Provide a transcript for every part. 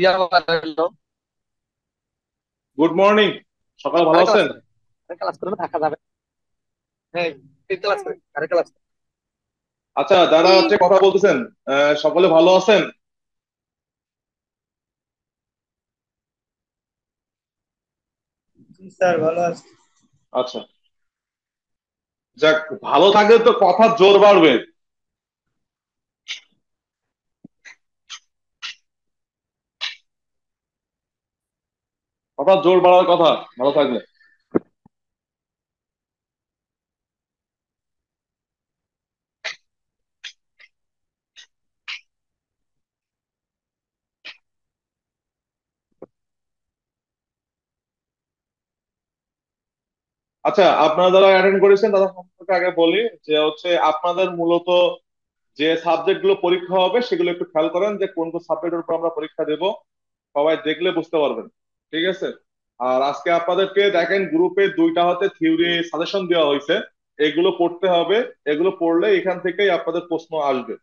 ইয়া হলো। Good morning. সকাল ভালো কারে ক্লাস আছেন? করে? কারে ক্লাস করে না থাকা যাবে? হ্যাঁ, তিন ক্লাস করে কারে ক্লাস করে? আচ্ছা, যারা হচ্ছে কথা বলতেছেন, সকলে ভালো আছেন? জি স্যার, ভালো আছি। আচ্ছা, যাক, ভালো থাকলে তো কথা জোর বাড়বে। কথা জোর বাড়ার কথা ভালো থাকলে। আচ্ছা, আপনারা যারা অ্যাটেন্ড করেছেন তাদের সম্পর্কে আগে বলি যে হচ্ছে আপনাদের মূলত যে সাবজেক্ট গুলো পরীক্ষা হবে সেগুলো একটু খেয়াল করেন যে কোন কোন সাবজেক্টের উপর আমরা পরীক্ষা দেব। সবাই দেখলে বুঝতে পারবেন। ঠিক আছে। আর আজকে আপনাদেরকে দেখেন গ্রুপে দুইটা হতে থিওরি সাজেশন দেওয়া হয়েছে। এগুলো পড়তে হবে। এগুলো পড়লে এখান থেকেই আপনাদের প্রশ্ন আসবে।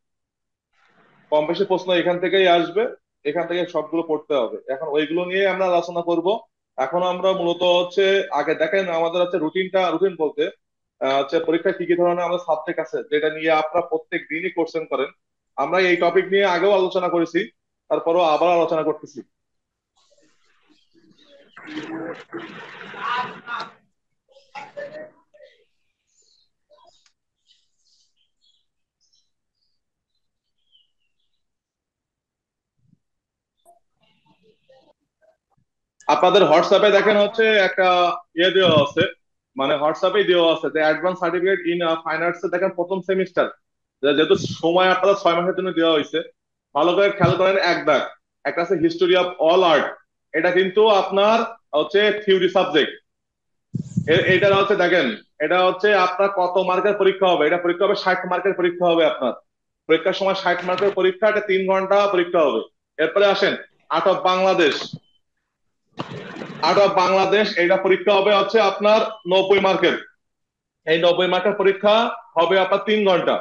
কম বেশি প্রশ্ন এখান থেকেই আসবে। এখান থেকে সবগুলো পড়তে হবে। এখন ওইগুলো নিয়ে আমরা আলোচনা করব। এখন আমরা মূলত হচ্ছে আগে দেখেন আমাদের হচ্ছে রুটিন বলতে হচ্ছে পরীক্ষায় কি কি ধরনের আমাদের সাবজেক্ট আছে যেটা নিয়ে আপনারা প্রত্যেক দিনই কোশ্চেন করেন। আমরা এই টপিক নিয়ে আগেও আলোচনা করেছি। তারপরও আবার আলোচনা করতেছি। আপনাদের হোয়াটসঅ্যাপে দেখেন হচ্ছে একটা ইয়ে দেওয়া আছে। মানে হোয়াটসঅ্যাপে দেওয়া আছে যে advance certificate in fine arts দেখেন প্রথম সেমিস্টার। যেহেতু সময় আপনাদের 6 মাসের জন্য দেওয়া হয়েছে, ভালো করে খেয়াল করেন এক দাগ। একটা আছে হিস্টোরি অফ অল আর্ট। এটা কিন্তু আপনার হচ্ছে থিওরি সাবজেক্ট। এটা হচ্ছে দেখেন, এটা হচ্ছে আপনার কত মার্কের পরীক্ষা হবে। এটা পরীক্ষা হবে 60 মার্কের পরীক্ষা হবে আপনার। পরীক্ষার সময় 60 মার্কের পরীক্ষা, এটা 3 ঘন্টা পরীক্ষা হবে। এরপরে আসেন art of Bangladesh. Art of Bangladesh এটা পরীক্ষা হবে হচ্ছে আপনার 90 মার্কের। এই 90 মার্কের পরীক্ষা হবে আপনার 3 ঘন্টা।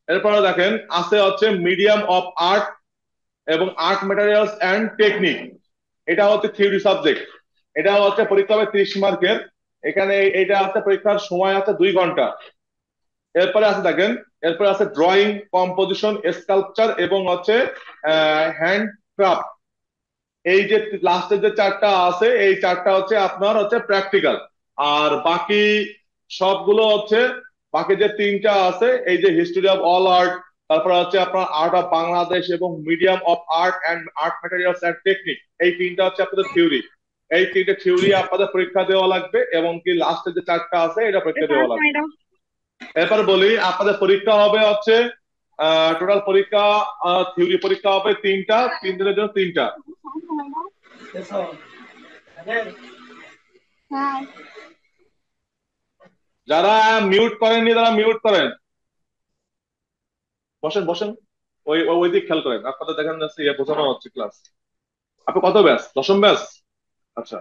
এরপরে দেখেন আছে হচ্ছে মিডিয়াম অফ আর্ট এবং আর্ট ম্যাটেরিয়ালস অ্যান্ড টেকনিক। এটা হচ্ছে থিওরি সাবজেক্ট। এটা হচ্ছে পরীক্ষা হবে 30 মার্কের। এখানে এটা আছে পরীক্ষার সময় আছে 2 ঘন্টা। এরপরে আছে দেখেন, এরপরে আছে ড্রয়িং, কম্পোজিশন, স্কাল্পচার এবং হচ্ছে হ্যান্ড ক্রাফট। এই যে লাস্টের যে চারটা আছে এই চারটা হচ্ছে আপনার হচ্ছে প্র্যাকটিক্যাল। আর বাকি সবগুলো হচ্ছে, বাকি যে তিনটা আছে এই যে হিস্টোরি অফ অল আর্ট, তারপর হচ্ছে আপনার আর্ট অফ বাংলাদেশ এবং medium of art and art materials and technique, এই তিনটা হচ্ছে আপনাদের থিওরি। এই তিনটে থিওরি আপনাদের পরীক্ষা দেওয়া লাগবে এবং কি লাস্টের যে চারটা আছে এটা পরীক্ষা দেওয়া লাগবে। এরপর বলি আপনাদের পরীক্ষা হবে হচ্ছে টোটাল পরীক্ষা, থিওরি পরীক্ষা হবে তিনটা, 3 দিনের জন্য তিনটা। যারা মিউট করেননি তারা মিউট করেন। বসেন বসেন। ওই ওই ওই দিক খেয়াল করেন। আপনাদের দেখেন যাচ্ছে ইয়ে বোঝানো হচ্ছে ক্লাস। আপনি কত ব্যাচ? দশম ব্যাচ? আচ্ছা।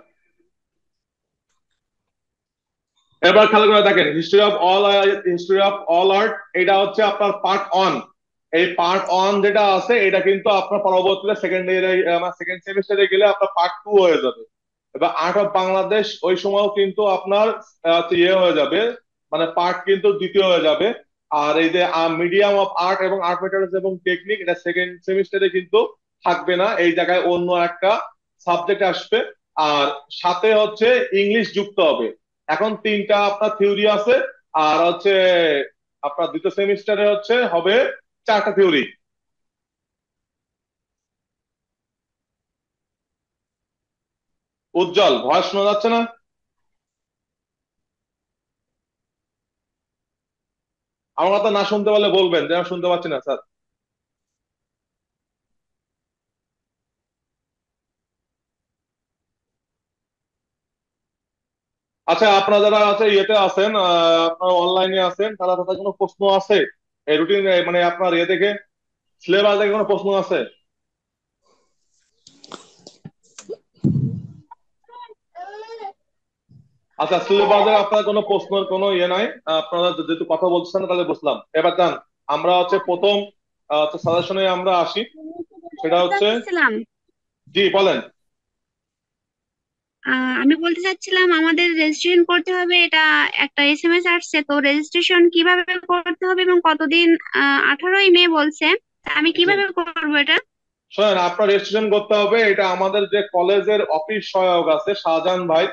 এবার খেয়াল করে দেখেন হিস্ট্রি অফ অল আর্ট। এটা হচ্ছে আপনার পার্ট অন। এই পার্ট অন যেটা আছে এটা কিন্তু আপনার পরবর্তীতে সেকেন্ড ইয়ারে, সেকেন্ড সেমিস্টারে গেলে আপনার পার্ট টু হয়ে যাবে। এবার আর্ট অফ বাংলাদেশ ওই সময়ও কিন্তু আপনার ইয়ে হয়ে যাবে, মানে পার্ট কিন্তু দ্বিতীয় হয়ে যাবে। আর এই যে মিডিয়াম অফ আর্ট এবং আর্ট মেটারিয়ালস এবং টেকনিক এটা সেকেন্ড সেমিস্টারে কিন্তু থাকবে না, এই জায়গায় অন্য একটা সাবজেক্ট আসবে। আর সাথে হচ্ছে ইংলিশ যুক্ত হবে। এখন তিনটা আপনার থিওরি আছে। আর হচ্ছে আপনার দ্বিতীয় সেমিস্টারে হচ্ছে হবে চারটা থিওরি। উজ্জ্বল, ভয়েস শোনা যাচ্ছে না? আমার কথা না শুনতে পারলে বলবেন যে আমি শুনতে পাচ্ছি না স্যার। আচ্ছা, আপনারা যারা আছে ইয়েতে আছেন, আপনারা অনলাইনে আছেন, তারা তাদের কোনো প্রশ্ন আছে এই রুটিন, মানে আপনার ইয়ে থেকে সিলেবাস থেকে কোনো প্রশ্ন আছে? আচ্ছা, সিলেবাসে আপনার কোনো প্রশ্নের কোনো ইয়ে নাই। আপনারা যেহেতু কথা বলছেন না তাহলে বুঝলাম। এবার যান, আমরা হচ্ছে প্রথম সাজেশনে আমরা আসি। সেটা হচ্ছে যাচ্ছিলাম। জি বলেন। আমি বলতে চাচ্ছিলাম আমাদের রেজিস্ট্রেশন করতে হবে, এটা একটা এসএমএস আসছে, তো রেজিস্ট্রেশন কিভাবে করতে হবে এবং কতদিন? 18ই মে বলছে, তা আমি জি, কিভাবে করবো এটা? শোনেন, আপনার রেজিস্ট্রেশন করতে হবে, এটা আমাদের যে কলেজের অফিস সহায়ক আছে শাহজাহান ভাই,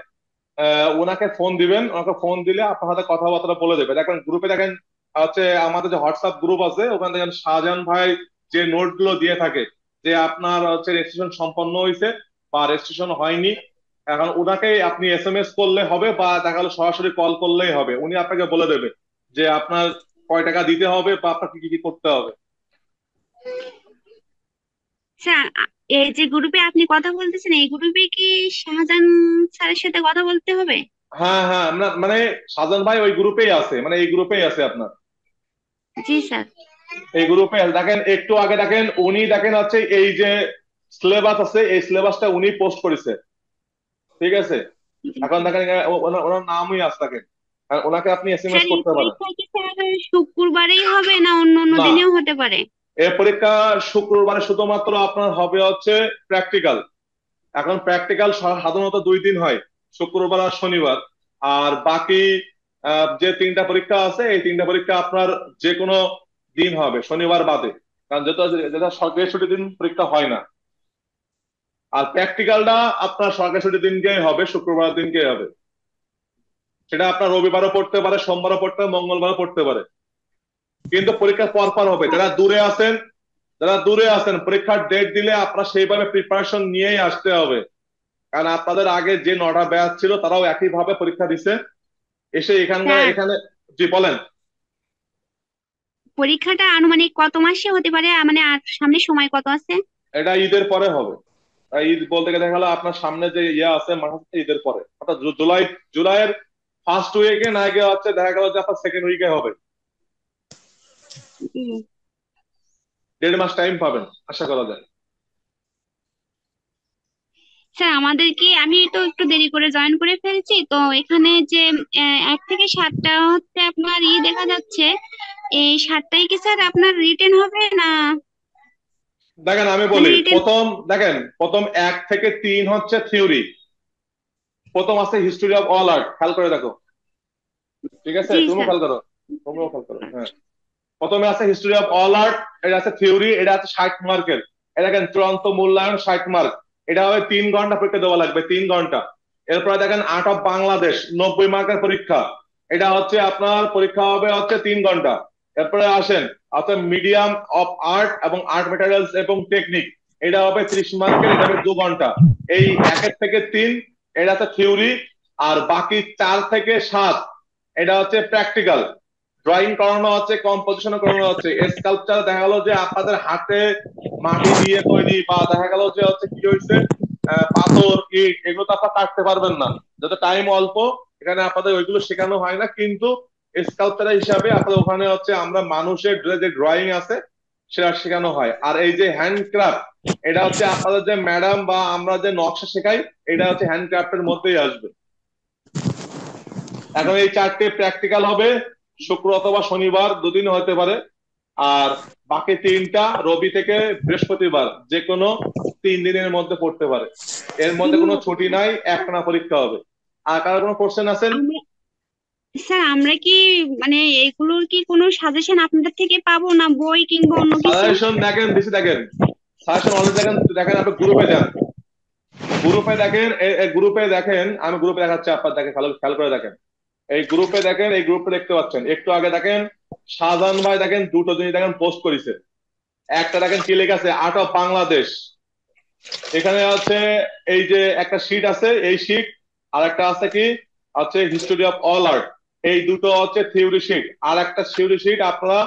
ওনাকে ফোন দিবেন। ওনাকে ফোন দিলে আপনার সাথে কথাবার্তা বলে দেবে। দেখেন গ্রুপে দেখেন হচ্ছে আমাদের যে হোয়াটসঅ্যাপ গ্রুপ আছে, ওখানে দেখেন শাহজাহান ভাই যে নোট গুলো দিয়ে থাকে যে আপনার হচ্ছে রেজিস্ট্রেশন সম্পন্ন হয়েছে বা রেজিস্ট্রেশন হয়নি, এখন ওনাকে আপনি এসএমএস করলে হবে বা দেখা গেলো সরাসরি কল করলেই হবে, উনি আপনাকে বলে দেবে যে আপনার কয় টাকা দিতে হবে বা আপনাকে কি কি করতে হবে। স্যার, এই যে গ্রুপে আপনি কথা বলতেছেন, এই গ্রুপে কি শাহজাহান স্যারের সাথে কথা বলতে হবে? হ্যাঁ হ্যাঁ, আমরা মানে শাহজাহান ভাই ওই গ্রুপেই আছে, মানে এই গ্রুপেই আছে আপনার। জি স্যার। এই গ্রুপে দেখেন একটু আগে দেখেন উনি দেখেন হচ্ছে এই যে সিলেবাস আছে, এই সিলেবাসটা উনি পোস্ট করেছে, ঠিক আছে। জি এখন স্যার। দেখেন ওনার ওনার নামই আছে দেখেন, আর ওনাকে আপনি এসএমএস স্যার, এই করতে পারেন। পরীক্ষা কি স্যার শুক্রবারেই হবে না অন্য অন্য না, দিনেও হতে পারে? এই পরীক্ষা শুক্রবারে শুধুমাত্র আপনার হবে হচ্ছে প্র্যাকটিক্যাল। এখন প্র্যাকটিক্যাল সাধারণত 2 দিন হয়, শুক্রবার আর শনিবার। আর বাকি যে 3টা পরীক্ষা আছে, এই 3টা পরীক্ষা আপনার যে কোনো দিন হবে শনিবার বাদে, কারণ যেটা যেটা সরকারি ছুটির দিন পরীক্ষা হয় না। আর প্র্যাকটিক্যালটা আপনার সরকারি ছুটির দিনকেই হবে, শুক্রবার দিনকেই হবে। সেটা আপনার রবিবারও পড়তে পারে, সোমবারও পড়তে পারে, মঙ্গলবারও পড়তে পারে, কিন্তু পরীক্ষা পর পর হবে। যারা দূরে আছেন পরীক্ষার ডেট দিলে আপনার সেইভাবে প্রিপারেশন নিয়েই আসতে হবে, কারণ আপনাদের আগে যে 9টা ব্যাচ ছিল তারাও একই ভাবে পরীক্ষা দিছে এসে এখানকার স্যার, এখানে। জি বলেন। পরীক্ষাটা আনুমানিক কত মাসে হতে পারে, মানে আর সামনে সময় কত আছে? এটা ঈদের পরে হবে। ঈদ বলতে গেলে দেখা গেলো আপনার সামনে যে ইয়ে আছে মাস আছে, ঈদের পরে অর্থাৎ জুলাইয়ের ফার্স্ট উইকে না গিয়ে হচ্ছে দেখা গেল যে আপনার সেকেন্ড উইকে হবে। জি। 1.5 মাস টাইম পাবেন আশা করা যায়। স্যার, আমাদের কি, আমি তো একটু দেরি করে জয়েন করে ফেলছি, তো এখানে যে 1 থেকে 7টা হচ্ছে আপনার দেখা যাচ্ছে, এই 7টাই কি স্যার আপনার রিটেন হবে না? দেখেন আমি মানে বলি, রিটেন। প্রথম 1 থেকে 3 হচ্ছে থিওরি। প্রথম আছে হিস্টোরি অফ অল আর্ট, খেয়াল করে দেখো, ঠিক আছে, জি তুমিও স্যার। খেয়াল করো, তুমিও খেয়াল করো, হ্যাঁ। প্রথমে আছে হিস্টোরি অফ অল আর্ট, এটা আছে থিওরি, এটা আছে 60 মার্কের। এটা দেখেন চূড়ান্ত মূল্যায়ন 60 মার্ক। এটা হবে 3 ঘন্টা পরীক্ষা দেওয়া লাগবে, 3 ঘন্টা। এরপরে দেখেন আর্ট অফ বাংলাদেশ 90 মার্কের পরীক্ষা, এটা হচ্ছে আপনার পরীক্ষা হবে হচ্ছে 3 ঘন্টা। এরপরে আসেন আপনার মিডিয়াম অফ আর্ট এবং আর্ট মেটেরিয়ালস এবং টেকনিক, এটা হবে 30 মার্কের, এটা হবে 2 ঘন্টা। এই 1 থেকে 3 এটা হচ্ছে থিওরি, আর বাকি 4 থেকে 7 এটা হচ্ছে প্র্যাকটিক্যাল। ড্রয়িং করানো হচ্ছে, কম্পোজিশন করানো হচ্ছে, স্কাল্পচার দেখা গেল যে আপনাদের হাতে মাটি দিয়ে তৈরি, বা দেখা গেল যে হচ্ছে কি হয়েছে পাথর ইট এগুলো তো আপনারা কাটতে পারবেন না, যত টাইম অল্প, এখানে আপনাদের ওইগুলো শেখানো হয় না, কিন্তু স্কাল্পচার হিসাবে আপনাদের ওখানে হচ্ছে আমরা মানুষের যে ড্রয়িং আছে সেটা শেখানো হয়। আর এই যে হ্যান্ডক্রাফট, এটা হচ্ছে আপনাদের যে ম্যাডাম বা আমরা যে নকশা শেখাই, এটা হচ্ছে হ্যান্ডক্রাফটের মধ্যেই আসবে। এখন এই 4টে প্র্যাকটিক্যাল হবে, শুক্র অথবা শনিবার 2 দিন হতে পারে। আর বাকি 3টা রবি থেকে বৃহস্পতিবার, যে কোনো 3 দিনের মধ্যে পড়তে পারে। এর মধ্যে কোনো ছুটি নাই, একটানা পরীক্ষা হবে। আর কারো কোনো কোশ্চেন আছেন? আমরা স্যার, আমরা কি, মানে এগুলোর কি কোনো সাজেশন আপনাদের থেকে পাবো না, বই কিংবা অন্য কিছু? সাজেশন দেখেন দিছি, দেখেন সাজেশন অলরেডি দেখেন, দেখেন আপনি গ্রুপে যান, গ্রুপে দেখেন, আমি গ্রুপে দেখাচ্ছি আপনার, দেখেন ভালো খেয়াল করে দেখেন। এই গ্রুপে দেখেন, এই গ্রুপে দেখতে পাচ্ছেন, একটু আগে দেখেন শাহজাহান ভাই দেখেন 2টো জিনিস দেখেন পোস্ট করেছে। একটা দেখেন কি লেখা আছে, আর্ট অফ বাংলাদেশ। এখানে আছে এই যে একটা শীট আছে, এই শীট, আর একটা আছে কি আছে হিস্টোরি অফ অল আর্ট। এই দুটো হচ্ছে থিওরি শীট, আর একটা থিওরি শীট আপনারা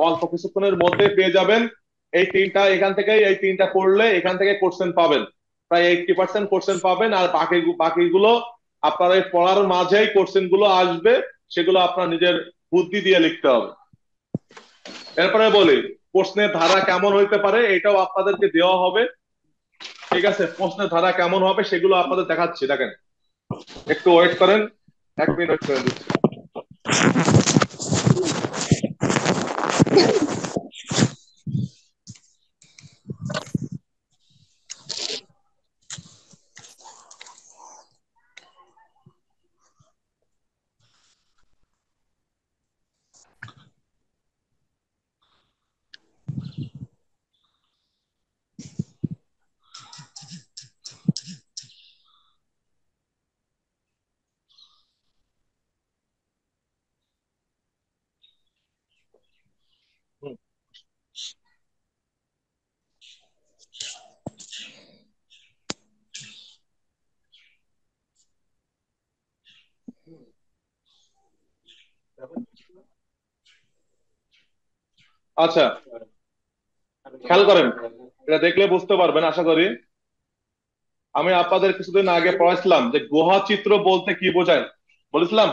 অল্প কিছুক্ষণের মধ্যে পেয়ে যাবেন। এই তিনটা পড়লে এখান থেকে কোশ্চেন পাবেন, প্রায় 80% কোশ্চেন পাবেন। আর বাকিগুলো আপনার এই পড়ার মাঝেই কোশ্চেন গুলো আসবে, সেগুলো আপনার নিজের বুদ্ধি দিয়ে লিখতে হবে। এরপরে বলি প্রশ্নের ধারা কেমন হইতে পারে, এটাও আপনাদেরকে দেওয়া হবে, ঠিক আছে। প্রশ্নের ধারা কেমন হবে সেগুলো আপনাদের দেখাচ্ছি, দেখেন একটু ওয়েট করেন, 1 মিনিট ওয়েট করে দিচ্ছি। আচ্ছা, খেয়াল করেন, এটা দেখলে বুঝতে পারবেন আশা করি। আমি আপনাদের কিছুদিন আগে পড়াইছিলাম যে গুহা চিত্র বলতে কি বোঝায়, বলেছিলাম।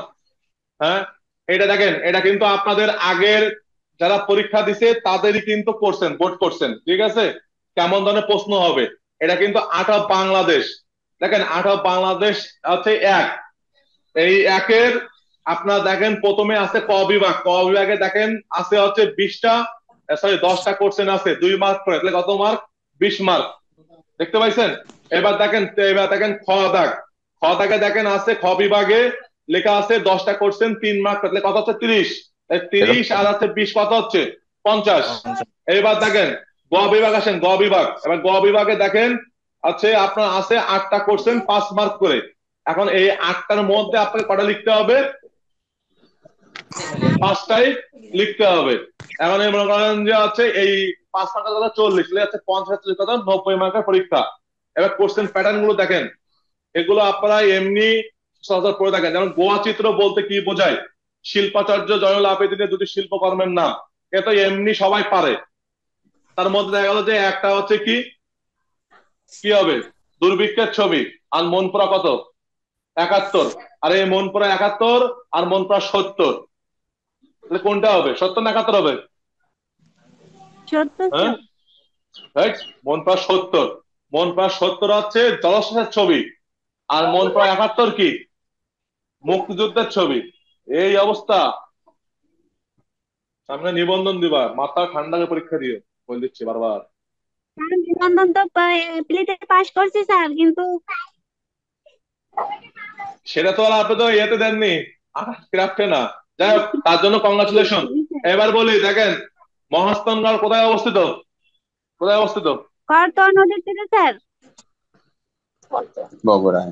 হ্যাঁ, এটা দেখেন, এটা কিন্তু আপনাদের আগের যারা পরীক্ষা দিছে তাদেরই কিন্তু করছেন, বোর্ড করছেন, ঠিক আছে। কেমন ধরনের প্রশ্ন হবে, এটা কিন্তু আট অফ বাংলাদেশ। দেখেন, আট অফ বাংলাদেশ আছে এক, এই একের আপনার দেখেন প্রথমে আছে ক বিভাগ, ক বিভাগে দেখেন আছে হচ্ছে 20টা, সরি 10টা কোশ্চেন আছে 2 মার্ক করে, তাহলে কত মার্ক? 20 মার্ক। দেখতে পাইছেন? এবার দেখেন খ দাগ, খ দাগে দেখেন আছে খ বিভাগে লেখা আছে 10টা কোশ্চেন 3 মার্ক, তাহলে কত হচ্ছে? 30। 30 আর আছে 20, কত হচ্ছে? 50। এবার দেখেন গ বিভাগ, আসেন গ বিভাগ। এবার গ বিভাগে দেখেন আছে আপনার আছে 8টা কোশ্চেন 5 মার্ক করে। এখন এই 8টার মধ্যে আপনাকে কটা লিখতে হবে? 5টাই লিখতে হবে। এখন এই মনে করেন যে আছে এই 5 মার্কের কথা 40, আছে 50, কথা 90 মার্কের পরীক্ষা। এবার কোশ্চেন প্যাটার্ন গুলো দেখেন, এগুলো আপনারা এমনি সচরাচর পড়ে থাকেন। যেমন গোয়া চিত্র বলতে কি বোঝায়, শিল্পাচার্য জয়নুল আবেদিনের দুটি শিল্পকর্মের নাম, এটা এমনি সবাই পারে। তার মধ্যে দেখা গেল যে একটা হচ্ছে কি কি হবে? দুর্ভিক্ষের ছবি। আর মনপুরা কত? 71। আর এই মনপুরা 71 আর মনপুরা 70, তাহলে কোনটা হবে? 70 না 71 হবে? সত্তর হ্যাঁ, স্যার। রাইট। মনপুরা 70, মনপুরা 70 হচ্ছে জলস্রোতের ছবি। আর মনপুরা 71 কি? মুক্তিযুদ্ধের ছবি। এই অবস্থা। সামনে নিবন্ধন দিবা, মাথা ঠান্ডা করে পরীক্ষা দিও, বলে দিচ্ছি বারবার। স্যার নিবন্ধন তো প্লেতে পাস করছি স্যার, কিন্তু সেটা তো আর আপনি তো ইয়েতে দেননি, ক্রাফটে না। যাই হোক, তার জন্য কংগ্রাচুলেশন। এবার বলি, দেখেন মহাস্থানগড় কোথায় অবস্থিত? কোথায় অবস্থিত? করতোয়া নদীর তীরে স্যার। বগুড়ায়।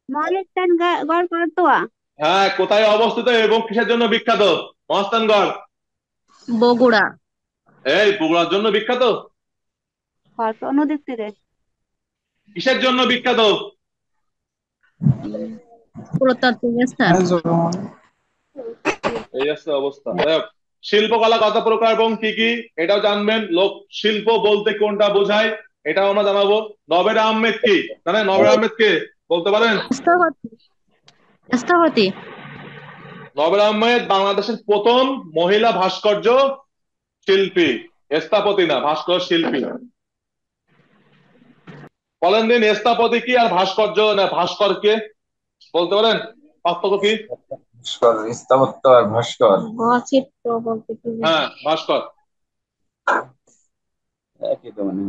মহাস্থান গড় করতোয়া। হ্যাঁ, কোথায় অবস্থিত এবং কিসের জন্য বিখ্যাত মহাস্থানগড়? বগুড়া। এই বগুড়ার জন্য বিখ্যাত? করতোয়া নদীর তীরে। কিসের জন্য বিখ্যাত? পুরাতাত্ত্বিক স্থান। এই আছে অবস্থা। যাই হোক, শিল্পকলা কত প্রকার এবং কি কি এটাও জানবেন। লোক শিল্প বলতে কোনটা বোঝায় এটাও আমরা জানাবো। নবের আহমেদ কি জানেন? নবের আহমেদ কে বলতে পারেন? স্থপতি। স্থপতি। নবের আহমেদ বাংলাদেশের প্রথম মহিলা ভাস্কর্য শিল্পী, স্থপতি না, ভাস্কর শিল্পী। বলেন দিন, স্থপতি কি আর ভাস্কর্য না ভাস্কর কে বলতে পারেন? পার্থক্য কি? ভাস্কর, স্থাপত্য আর ভাস্কর চিত্র বলতে কি হ্যাঁ, ভাস্কর। একই তো মানে।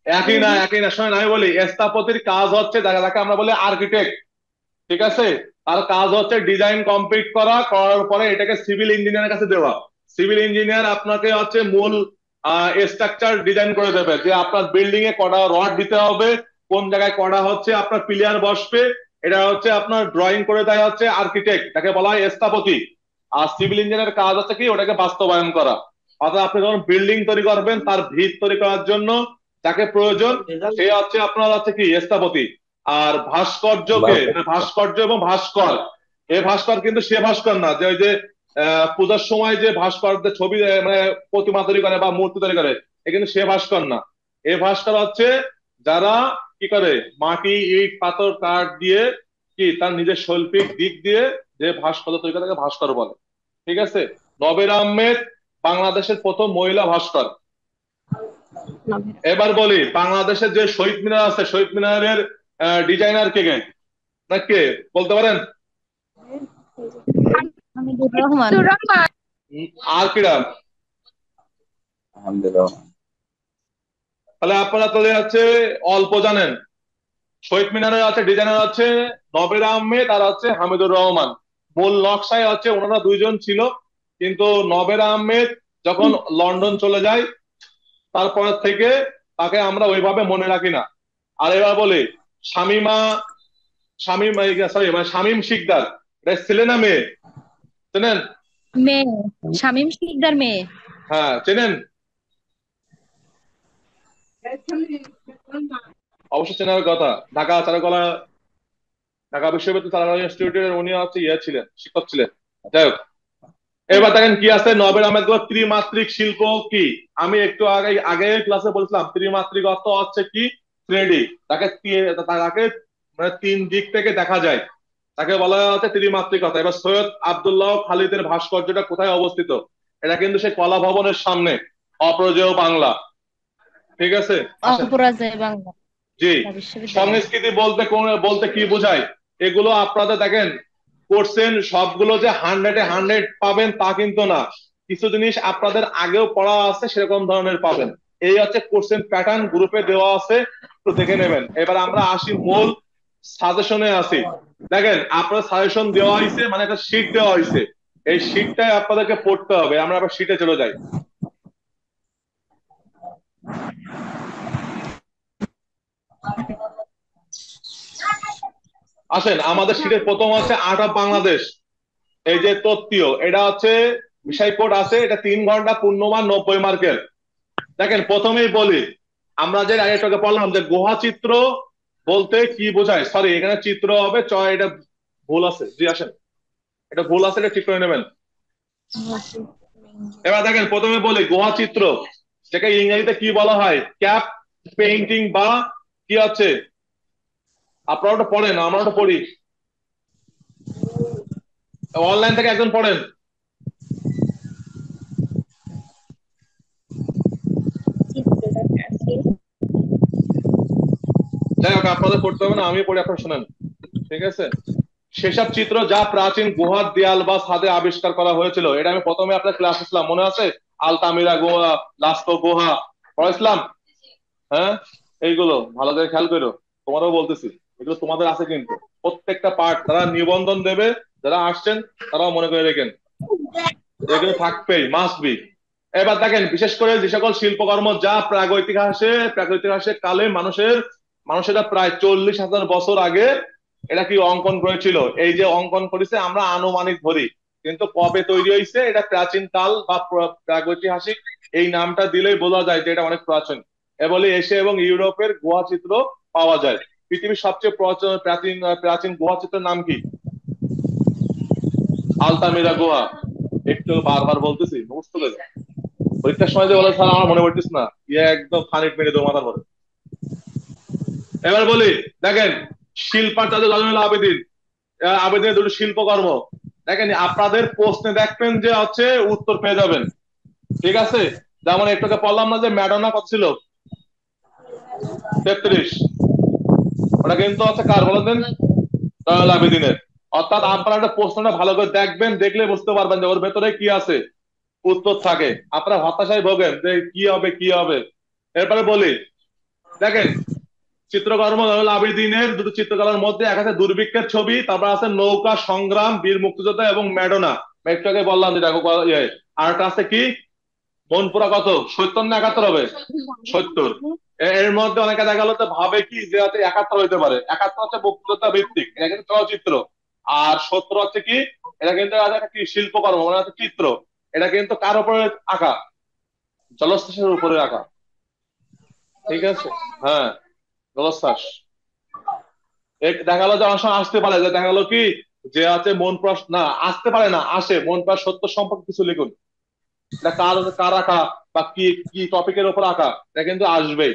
একই না, একই না, শোনেন আমি বলি, স্থপতির কাজ হচ্ছে যাকে আমরা বলি আর্কিটেক্ট, ঠিক আছে। তার কাজ হচ্ছে ডিজাইন কমপ্লিট করা, করার পরে এটাকে সিভিল ইঞ্জিনিয়ারের কাছে দেওয়া। সিভিল ইঞ্জিনিয়ার আপনাকে হচ্ছে মূল স্ট্রাকচার ডিজাইন করে দেবে, যে আপনার বিল্ডিং এ কটা রড দিতে হবে, কোন জায়গায় কটা হচ্ছে আপনার পিলিয়ার বসবে, এটা হচ্ছে আপনার ড্রয়িং করে দেয় হচ্ছে আর্কিটেক্ট, তাকে বলা হয় স্থপতি। আর সিভিল ইঞ্জিনিয়ারের কাজ হচ্ছে কি ওটাকে বাস্তবায়ন করা। অর্থাৎ আপনি যখন বিল্ডিং তৈরি করবেন তার ভিত তৈরি করার জন্য যাকে প্রয়োজন সে হচ্ছে আপনার হচ্ছে কি স্থপতি। আর ভাস্কর্যকে, ভাস্কর্য এবং ভাস্কর, এ ভাস্কর কিন্তু সে ভাস্কর না যে ওই যে পূজার সময় যে ভাস্করদের ছবি মানে প্রতিমা তৈরি করে বা মূর্তি তৈরি করে, এ কিন্তু সে ভাস্কর না। এ ভাস্কর হচ্ছে যারা কি করে মাটি ইট পাথর কাঠ দিয়ে কি তার নিজের শৈল্পিক দিক দিয়ে যে ভাস্কর্য তৈরি করে তাকে ভাস্কর বলে, ঠিক আছে। নবের আহমেদ বাংলাদেশের প্রথম মহিলা ভাস্কর। এবার বলি, বাংলাদেশের যে শহীদ মিনার আছে, শহীদ মিনারের ডিজাইনার কে কে না কে বলতে পারেন? হামিদুর রহমান। আর কিরা? আলহামদুলিল্লাহ। তাহলে আপনারা তাহলে হচ্ছে অল্প জানেন। শহীদ মিনারের আছে ডিজাইনার আছে নবের আহমেদ আর হচ্ছে হামিদুর রহমান। মূল নকশায় হচ্ছে ওনারা দুইজন ছিল, কিন্তু নবের আহমেদ যখন লন্ডন চলে যায় তারপর থেকে তাকে আমরা ওইভাবে মনে রাখি না। আর এবার বলি, শামিমা, শামিম, সরি মানে শামীম শিকদার, এটা ছেলে না মেয়ে চেনেন? মেয়ে। শামীম শিকদার মেয়ে। হ্যাঁ, চেনেন? অবশ্যই চেনার কথা। ঢাকা চারুকলা, ঢাকা বিশ্ববিদ্যালয় চারুকলা ইনস্টিটিউটের উনি হচ্ছে ইয়ে ছিলেন, শিক্ষক ছিলেন। যাই হোক, এবার দেখেন কি আছে নবের আহমেদ গুলো ত্রিমাত্রিক শিল্প কি। আমি একটু আগে আগে ক্লাসে বলছিলাম ত্রিমাত্রিক অর্থ হচ্ছে কি থ্রিডি, তাকে মানে তিন দিক থেকে দেখা যায়, তাকে বলা হচ্ছে ত্রিমাত্রিক কথা। এবার সৈয়দ আব্দুল্লাহ খালিদের ভাস্কর্যটা কোথায় অবস্থিত? এটা কিন্তু সেই কলা ভবনের সামনে, অপরাজেয় বাংলা। ঠিক আছে, আসেন। অপরাজেয় বাংলা জি, বিশ্ববিদ্যালয়। সংস্কৃতি বলতে বলতে কি বোঝায়, এগুলো আপনাদের দেখেন কোর্সেন সবগুলো যে 100-এ 100 পাবেন তা কিন্তু না, কিছু জিনিস আপনাদের আগেও পড়া আছে সেরকম ধরনের পাবেন। এই হচ্ছে কোর্সেন প্যাটার্ন, গ্রুপে দেওয়া আছে, একটু দেখে নেবেন। এবার আমরা আসি মূল সাজেশনে আসি। দেখেন আপনার সাজেশন দেওয়া হয়েছে, মানে একটা শীট দেওয়া হয়েছে, এই শীটটাই আপনাদেরকে পড়তে হবে। আমরা আবার শীটে চলে যাই। আসেন, আমাদের শীটের প্রথম হচ্ছে আর্ট অফ বাংলাদেশ। এই যে তত্ত্বীয়, এটা হচ্ছে বিষয় কোড আছে, এটা 3 ঘন্টা, পূর্ণমান 90 মার্কের। দেখেন প্রথমেই বলি, আমরা যে আগেটাকে বললাম যে গুহা চিত্র বলতে কি বোঝায়, সরি এখানে চিত্র হবে এটা ভুল আছে। জি আসেন, এটা ভুল আছে, এটা ঠিক করে নেবেন। এবার দেখেন প্রথমে বলি গুহা চিত্র, যেটা ইংরেজিতে কি বলা হয়, ক্যাপ পেইন্টিং, বা কি আছে, আপনারা ওটা পড়েন, আমরা ওটা পড়ি, অনলাইন থেকে একজন পড়েন। যাই হোক, আপনাদের পড়তে হবে না, আমি পড়ি, আপনারা শোনেন। ঠিক আছে, সেসব চিত্র যা প্রাচীন গুহার দেয়াল বা ছাদে আবিষ্কার করা হয়েছিল। এটা আমি প্রথমে আপনার ক্লাস ছিলাম, মনে আছে? আলতামিরা গুহা, লাস্কো গুহা পড়াইছিলাম। হ্যাঁ, এইগুলো ভালো করে খেয়াল করো, তোমারও বলতেছি, এগুলো তোমাদের আছে কিন্তু প্রত্যেকটা পার্ট। যারা নিবন্ধন দেবে, যারা আসছেন, তারাও মনে করে রেখেন, এগুলো থাকবেই, মাস্ট বি। এবার দেখেন বিশেষ করে যে সকল শিল্পকর্ম যা প্রাগৈতিহাসিক কালে মানুষেরা প্রায় 40,000 বছর আগে এটা কি অঙ্কন করেছিল। এই যে অঙ্কন করেছে আমরা আনুমানিক ধরি, কিন্তু কবে তৈরি হয়েছে এটা প্রাচীন কাল বা প্রাগৈতিহাসিক এই নামটা দিলেই বোঝা যায় যে এটা অনেক প্রাচীন। এ বলে এশিয়া এবং ইউরোপের গুহা চিত্র পাওয়া যায়। পৃথিবীর সবচেয়ে প্রাচীন প্রাচীন গুহা চিত্রের নাম কি? আলতামিরা গুহা। একটু বারবার বলতেছি, মুখস্থ করে যাও। পরীক্ষার সময় যে বলে স্যার আমার মনে পড়তেছ না, ইয়ে একদম খানিক মেরে দেবো মাথার পরে। এবার বলি, দেখেন শিল্পাচার্য জয়নুল আবেদিন, আবেদিনের দুটো শিল্পকর্ম। দেখেন আপনাদের প্রশ্নে দেখবেন যে হচ্ছে উত্তর পেয়ে যাবেন। ঠিক আছে, যেমন একটু আগে বললাম না যে ম্যাডোনা কত ছিল, 33, ওটা কিন্তু হচ্ছে কার বলেন দেন? জয়নুল আবেদিনের। অর্থাৎ আপনারা একটা প্রশ্নটা ভালো করে দেখবেন, দেখলে বুঝতে পারবেন যে ওর ভেতরে কি আছে, উত্তর থাকে। আপনারা হতাশায় ভোগেন যে কি হবে কি হবে। এরপরে বলি, দেখেন চিত্রকর্ম জয়নুল আবেদিনের দুটো চিত্রকর্মের মধ্যে এক আছে দুর্ভিক্ষের ছবি, তারপর আছে নৌকা সংগ্রাম, বীর মুক্তিযোদ্ধা এবং ম্যাডোনা। একটু আগে বললাম যে দেখো আরেকটা আছে কি, মনপুরা কত, 70 না 71 হবে? 70। এর মধ্যে অনেকে দেখা গেল তো ভাবে কি যে হচ্ছে 71 হইতে পারে, 71 হচ্ছে মুক্তিযোদ্ধা ভিত্তিক, এটা কিন্তু চলচ্চিত্র। আর 70 হচ্ছে কি, এটা কিন্তু একটা কি শিল্পকর্ম, মানে হচ্ছে চিত্র। এটা কিন্তু কার উপরে আঁকা? জলোচ্ছ্বাসের উপরে আঁকা। ঠিক আছে, হ্যাঁ, জলোচ্ছ্বাস। দেখা গেলো যে অনেক সময় আসতে পারে, যে দেখা গেলো কি যে আছে মন প্রশ্ন না আসতে পারে না, আসে মন প্রাস সত্য সম্পর্কে কিছু লিখুন, এটা কার কার আঁকা বা কি কি টপিকের উপর আঁকা, এটা কিন্তু আসবেই।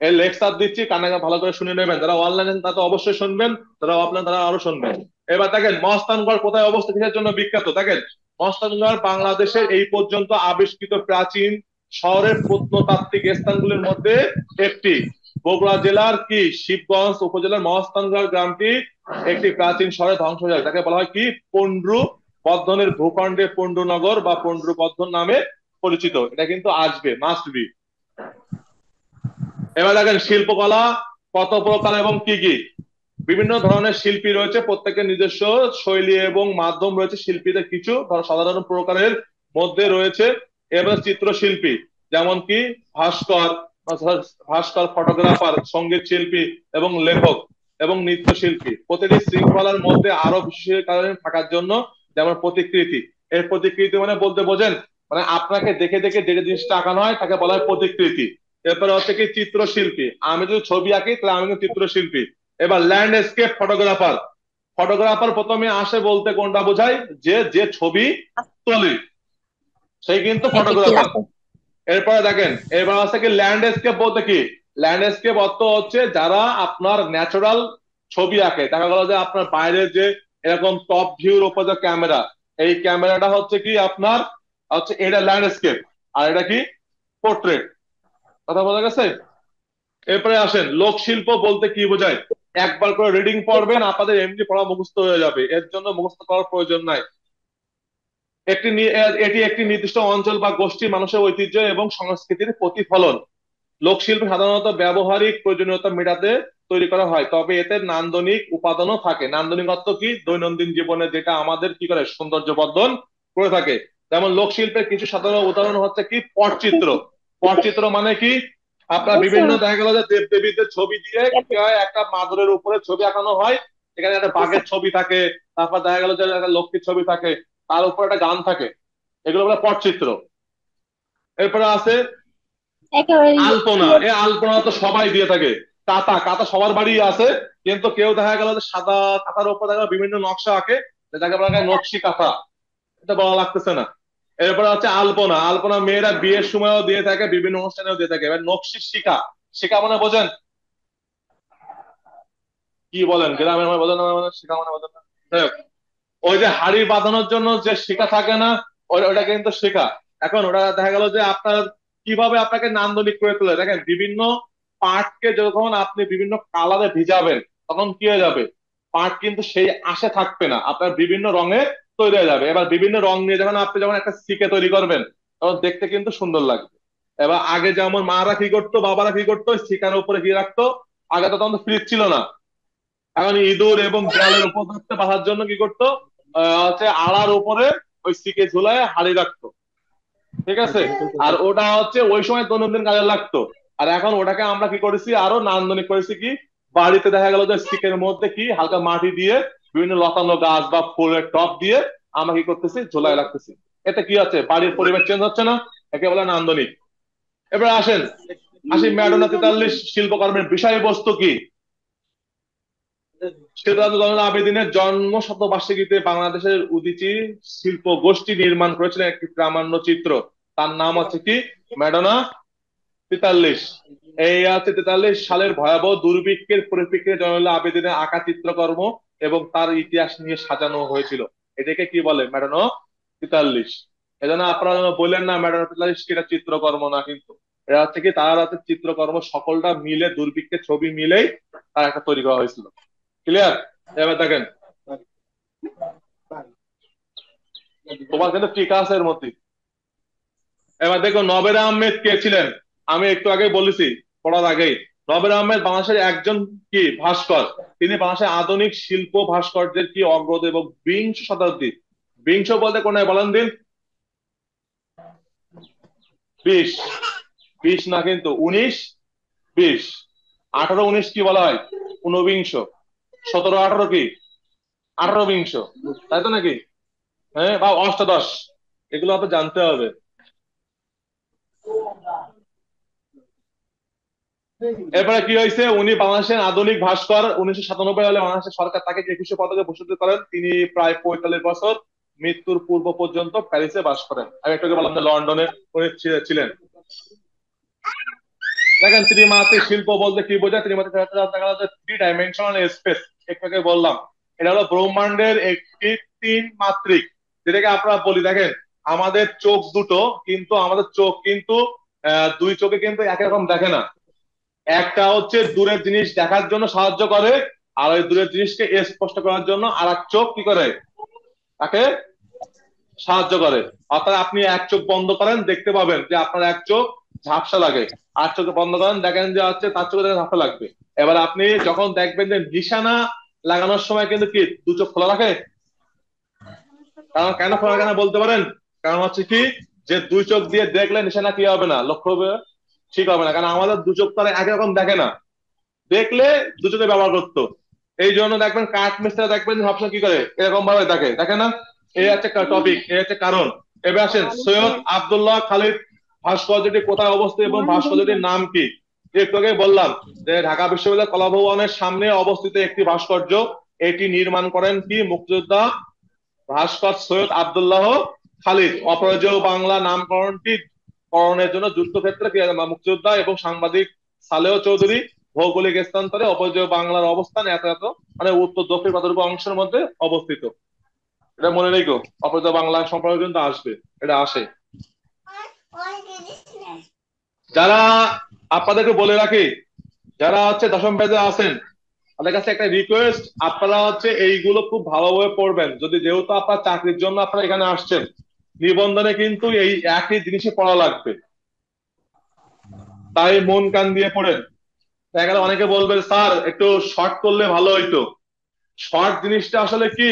এই লেকচার দিচ্ছি, কানে ভালো করে শুনে নেবেন। যারা অনলাইনে তারা তো অবশ্যই শুনবেন, যারা অফলাইন তারা আরো শুনবেন। এবার দেখেন মহাস্থানগড় কোথায় অবস্থিত, কিসের জন্য বিখ্যাত? দেখেন মহাস্থানগড় বাংলাদেশের এই পর্যন্ত আবিষ্কৃত প্রাচীন শহরের প্রত্নতাত্ত্বিক স্থানগুলির মধ্যে একটি। বগুড়া জেলার কি শিবগঞ্জ উপজেলার মহাস্থানগড় গ্রামটি একটি প্রাচীন শহরে ধ্বংস হয়ে যায়, তাকে বলা হয় কি পন্ড্রু বর্ধনের ভূখণ্ডে পন্ডুনগর বা পন্ড্রু বর্ধন নামে পরিচিত। এটা কিন্তু আসবে, মাস্ট বি। এবার দেখেন শিল্পকলা কত প্রকার এবং কি কি। বিভিন্ন ধরনের শিল্পী রয়েছে, প্রত্যেকের নিজস্ব শৈলী এবং মাধ্যম রয়েছে। শিল্পীদের কিছু সাধারণ প্রকারের মধ্যে রয়েছে এবার চিত্রশিল্পী, যেমন কি ভাস্কর, ফটোগ্রাফার, সঙ্গীত শিল্পী এবং লেখক এবং নৃত্যশিল্পী। প্রতিটি শৃঙ্খলার মধ্যে আরো বিশেষ কারণে থাকার জন্য, যেমন প্রতিকৃতি। এর প্রতিকৃতি মানে বলতে বোঝেন, মানে আপনাকে দেখে দেখে যে জিনিসটা আঁকানো হয় তাকে বলা হয় প্রতিকৃতি। এরপরে হচ্ছে কি চিত্রশিল্পী, আমি যদি ছবি আঁকি তাহলে আমি কিন্তু চিত্রশিল্পী। এবার ল্যান্ডস্কেপ ফটোগ্রাফার, ফটোগ্রাফার প্রথমে আসে বলতে কোনটা বোঝায়, যে যে ছবি তোলে, সেই কিন্তু ফটোগ্রাফার। এরপরে দেখেন, এবার আছে কি ল্যান্ডস্কেপ বলতে কি, ল্যান্ডস্কেপ অর্থ হচ্ছে যারা আপনার ন্যাচারাল ছবি আঁকে। দেখা গেল যে আপনার বাইরের যে এরকম টপ ভিউর উপর যে ক্যামেরা, এই ক্যামেরাটা হচ্ছে কি আপনার হচ্ছে এটা ল্যান্ডস্কেপ, আর এটা কি পোর্ট্রেট। কথা বোঝা গেছে? এরপরে আসেন লোকশিল্প বলতে কি বোঝায়। একবার করে রিডিং পড়বেন, আপনাদের এমনি পড়া মুখস্থ হয়ে যাবে, এর জন্য মুখস্থ করার প্রয়োজন নাই। এটি একটি নির্দিষ্ট অঞ্চল বা গোষ্ঠীর মানুষের ঐতিহ্য এবং সংস্কৃতির প্রতিফলন। লোকশিল্প সাধারণত ব্যবহারিক প্রয়োজনীয়তা মেটাতে তৈরি করা হয়, তবে এতে নান্দনিক উপাদানও থাকে। নান্দনিক অর্থ কি, দৈনন্দিন জীবনে যেটা আমাদের কি করে সৌন্দর্য বর্ধন করে থাকে। যেমন লোকশিল্পের কিছু সাধারণ উদাহরণ হচ্ছে কি পটচিত্র। পটচিত্র মানে কি, আপনার বিভিন্ন দেখা গেল যে দেব দেবীদের ছবি দিয়ে কি হয়, একটা মাদুরের উপরে ছবি আঁকানো হয়, সেখানে একটা বাঘের ছবি থাকে, তারপর দেখা গেল যে একটা লক্ষ্মীর ছবি থাকে, তার উপর একটা গান থাকে, এগুলো বলে পটচিত্র। এরপরে আছে আলপনা। এই আলপনা তো সবাই দিয়ে থাকে। কাঁথা, কাঁথা সবার বাড়ি আছে, কিন্তু কেউ দেখা গেল যে সাদা কাঁথার উপর দেখা গেল বিভিন্ন নকশা আঁকে, যাকে বলা হয় নকশি কাঁথা, এটা বলা লাগতেছে না। এরপরে হচ্ছে আলপনা। আলপনা মেয়েরা বিয়ের সময়ও দিয়ে থাকে, বিভিন্ন অনুষ্ঠানেও দিয়ে থাকে। এবার নকশি শিখা, শিখা মানে বোঝেন কি বলেন, গ্রামের মানে বোঝেন না, মানে শিখা মানে বোঝেন না। যাই হোক, ওই যে হাড়ি বাঁধানোর জন্য যে শিখা থাকে না, ওটা কিন্তু শিখা। এখন ওটা দেখা গেল যে আপনার কিভাবে আপনাকে নান্দনিক করে তোলে, দেখেন বিভিন্ন পাটকে যখন আপনি বিভিন্ন কালারে ভিজাবেন, তখন কি হয়ে যাবে, পাট কিন্তু সেই আশে থাকবে না, আপনার বিভিন্ন রঙে তৈরি হয়ে যাবে। এবার বিভিন্ন রং নিয়ে যখন আপনি যখন একটা শিকে তৈরি করবেন, তখন দেখতে কিন্তু সুন্দর লাগবে। এবার আগে যেমন মারা কি করতো, বাবারা কি করতো, শিকার উপরে কি রাখতো, আগে তো তখন ফ্রিজ ছিল না, এখন ইঁদুর এবং বিড়ালের উপদ্রব বাঁধার জন্য কি করতো, হচ্ছে আড়ার উপরে ওই সিকে ঝুলায় হাড়ি রাখতো, ঠিক আছে। আর ওটা হচ্ছে ওই সময় দৈনন্দিন কাজে লাগতো। আর এখন ওটাকে আমরা কি করেছি, আরো নান্দনিক করেছি কি, বাড়িতে দেখা গেল যে সিকের মধ্যে কি হালকা মাটি দিয়ে বিভিন্ন লতানো গাছ বা ফুলের টব দিয়ে আমরা কি করতেছি, ঝোলায় রাখতেছি। এতে কি হচ্ছে, বাড়ির পরিবেশ চেঞ্জ হচ্ছে না, একে বলে নান্দনিক। এবার আসেন, ম্যাডোনা 43 শিল্পকর্মের বিষয়বস্তু কি। সিরাজুল আবেদিনের জন্ম শতবার্ষিকীতে বাংলাদেশের উদীচী শিল্প গোষ্ঠী নির্মাণ করেছিলেন একটি প্রামাণ্য চিত্র, তার নাম হচ্ছে কি ম্যাডোনা 43। এই আছে 43 সালের ভয়াবহ দুর্ভিক্ষের পরিপ্রেক্ষিতে জয়নুল আবেদিনের আঁকা চিত্রকর্ম এবং তার ইতিহাস নিয়ে সাজানো হয়েছিল। এটাকে কি বলে, ম্যাডোনা 43। এজন্য আপনারা বললেন না ম্যাডোনা 43 কি, এটা চিত্রকর্ম না, কিন্তু এটা হচ্ছে কি তার হাতে চিত্রকর্ম সকলটা মিলে, দুর্ভিক্ষের ছবি মিলেই তার একটা তৈরি করা হয়েছিল। ক্লিয়ার? এবার দেখেন, তোমার কিন্তু টিকা আছে এর মধ্যে। এবার দেখো নবের আহমেদ কে ছিলেন, আমি একটু আগে বলেছি পড়ার আগেই। নবের আহমেদ বাংলাদেশের একজন কি ভাস্কর, তিনি বাংলাদেশের আধুনিক শিল্প ভাস্কর্যের কি অগ্রদূত এবং বিংশ শতাব্দী, বিংশ বলতে কোনায় বলেন দিন, 20, 20 না কিন্তু 19, 20, 18, 19 কি বলা হয়, ঊনবিংশ, 17, 18 কি 18 বিংশ, তাই তো নাকি? হ্যাঁ, বা অষ্টাদশ, এগুলো আপনার জানতে হবে। এরপরে কি হয়েছে, উনি বাংলাদেশের আধুনিক ভাস্কর। 1997 সালে বাংলাদেশের সরকার তাকে একুশে পদকে ভূষিত করেন। তিনি প্রায় 45 বছর মৃত্যুর পূর্ব পর্যন্ত প্যারিসে বাস করেন। আমি একটু আগে বললাম যে লন্ডনে উনি ছিলেন। দেখেন ত্রিমাত্রিক শিল্প বলতে কি বোঝায়, ত্রিমাত্রিক থ্রি ডাইমেনশনাল স্পেস, একটু আগে বললাম, এটা হলো ব্রহ্মাণ্ডের একটি 3 মাত্রিক, যেটাকে আমরা বলি, দেখেন আমাদের চোখ দুটো, কিন্তু আমাদের চোখ কিন্তু দুই চোখে কিন্তু একই রকম দেখে না। একটা হচ্ছে দূরের জিনিস দেখার জন্য সাহায্য করে, আর ওই দূরের জিনিসকে স্পষ্ট করার জন্য আর এক চোখ কি করে, তাকে সাহায্য করে। অর্থাৎ আপনি এক চোখ বন্ধ করেন, দেখতে পাবেন যে আপনার এক চোখ ঝাপসা লাগে, আর চোখে বন্ধ করেন, দেখেন যে হচ্ছে তার চোখে দেখে ঝাপসা লাগবে। এবার আপনি যখন দেখবেন যে নিশানা লাগানোর সময় কিন্তু কি দু চোখ খোলা রাখে, কারণ কেন খোলা রাখে না বলতে পারেন? কারণ হচ্ছে কি, যে দুই চোখ দিয়ে দেখলে নিশানা কি হবে না, লক্ষ্য হবে, ঠিক হবে না, কারণ আমাদের দু চোখ তারা একই রকম দেখে না, দেখলে দু চোখে ব্যবহার করতো। এই জন্য দেখবেন কাঠ মিস্ত্রিরা দেখবেন সবসময় কি করে, এরকম ভাবে দেখে, দেখে না। এই হচ্ছে টপিক, এই হচ্ছে কারণ। এবার আসেন সৈয়দ আব্দুল্লাহ খালিদ ভাস্কর্যটি কোথায় অবস্থিত এবং ভাস্কর্যটির নাম কি। একটু আগে বললাম যে ঢাকা বিশ্ববিদ্যালয় কলাভবনের সামনে অবস্থিত একটি ভাস্কর্য, এটি নির্মাণ করেন কি মুক্তিযোদ্ধা ভাস্কর সৈয়দ আব্দুল্লাহ খালিদ অপরাজেয় বাংলা নামকরণটি করণের জন্য যুদ্ধক্ষেত্রে মুক্তিযোদ্ধা এবং সাংবাদিক সালেহ চৌধুরী ভৌগোলিক স্থানান্তরে অপরাজেয় বাংলার অবস্থান এত এত মানে উত্তর দক্ষিণ কতটুকু অংশের মধ্যে অবস্থিত। এটা মনে রেখো, অপরাজেয় বাংলা সম্পর্কে কিন্তু আসবে, এটা আসে। যারা আপনাদেরকে বলে রাখি, যারা হচ্ছে দশম ব্যাচে আছেন তাদের কাছে একটা রিকোয়েস্ট, আপনারা হচ্ছে এইগুলো খুব ভালোভাবে পড়বেন। যদি যেহেতু আপনার চাকরির জন্য আপনারা এখানে আসছেন, নিবন্ধনে কিন্তু এই একই জিনিসই পড়া লাগবে, তাই মন কান দিয়ে পড়েন। দেখা গেল অনেকে বলবেন স্যার একটু শর্ট করলে ভালো হইতো। শর্ট জিনিসটা আসলে কি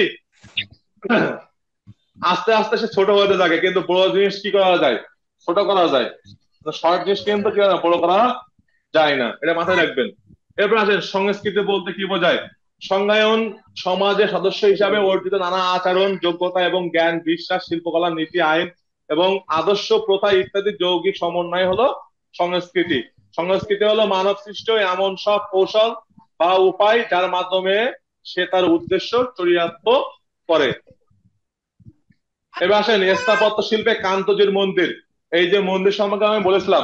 আস্তে আস্তে সে ছোট হতে থাকে, কিন্তু বড় জিনিস কি করা যায়, ছোট করা যায়। শর্ট জিনিস কিন্তু কি হয় না, বড় করা যায় না, এটা মাথায় রাখবেন। এরপর আসেন সংস্কৃতি বলতে কি বোঝায়। সংজ্ঞায়ন সমাজের সদস্য হিসাবে অর্জিত নানা আচরণ, যোগ্যতা এবং জ্ঞান, বিশ্বাস, শিল্পকলা, নীতি, আইন এবং আদর্শ, প্রথা ইত্যাদি যৌগিক সমন্বয় হলো সংস্কৃতি। সংস্কৃতি হলো মানব সৃষ্ট এমন সব কৌশল বা উপায় যার মাধ্যমে সে তার উদ্দেশ্য চরিতার্থ করে। এবার আসেন স্থাপত্য শিল্পে কান্তজির মন্দির। এই যে মন্দির সম্পর্কে আমি বলেছিলাম,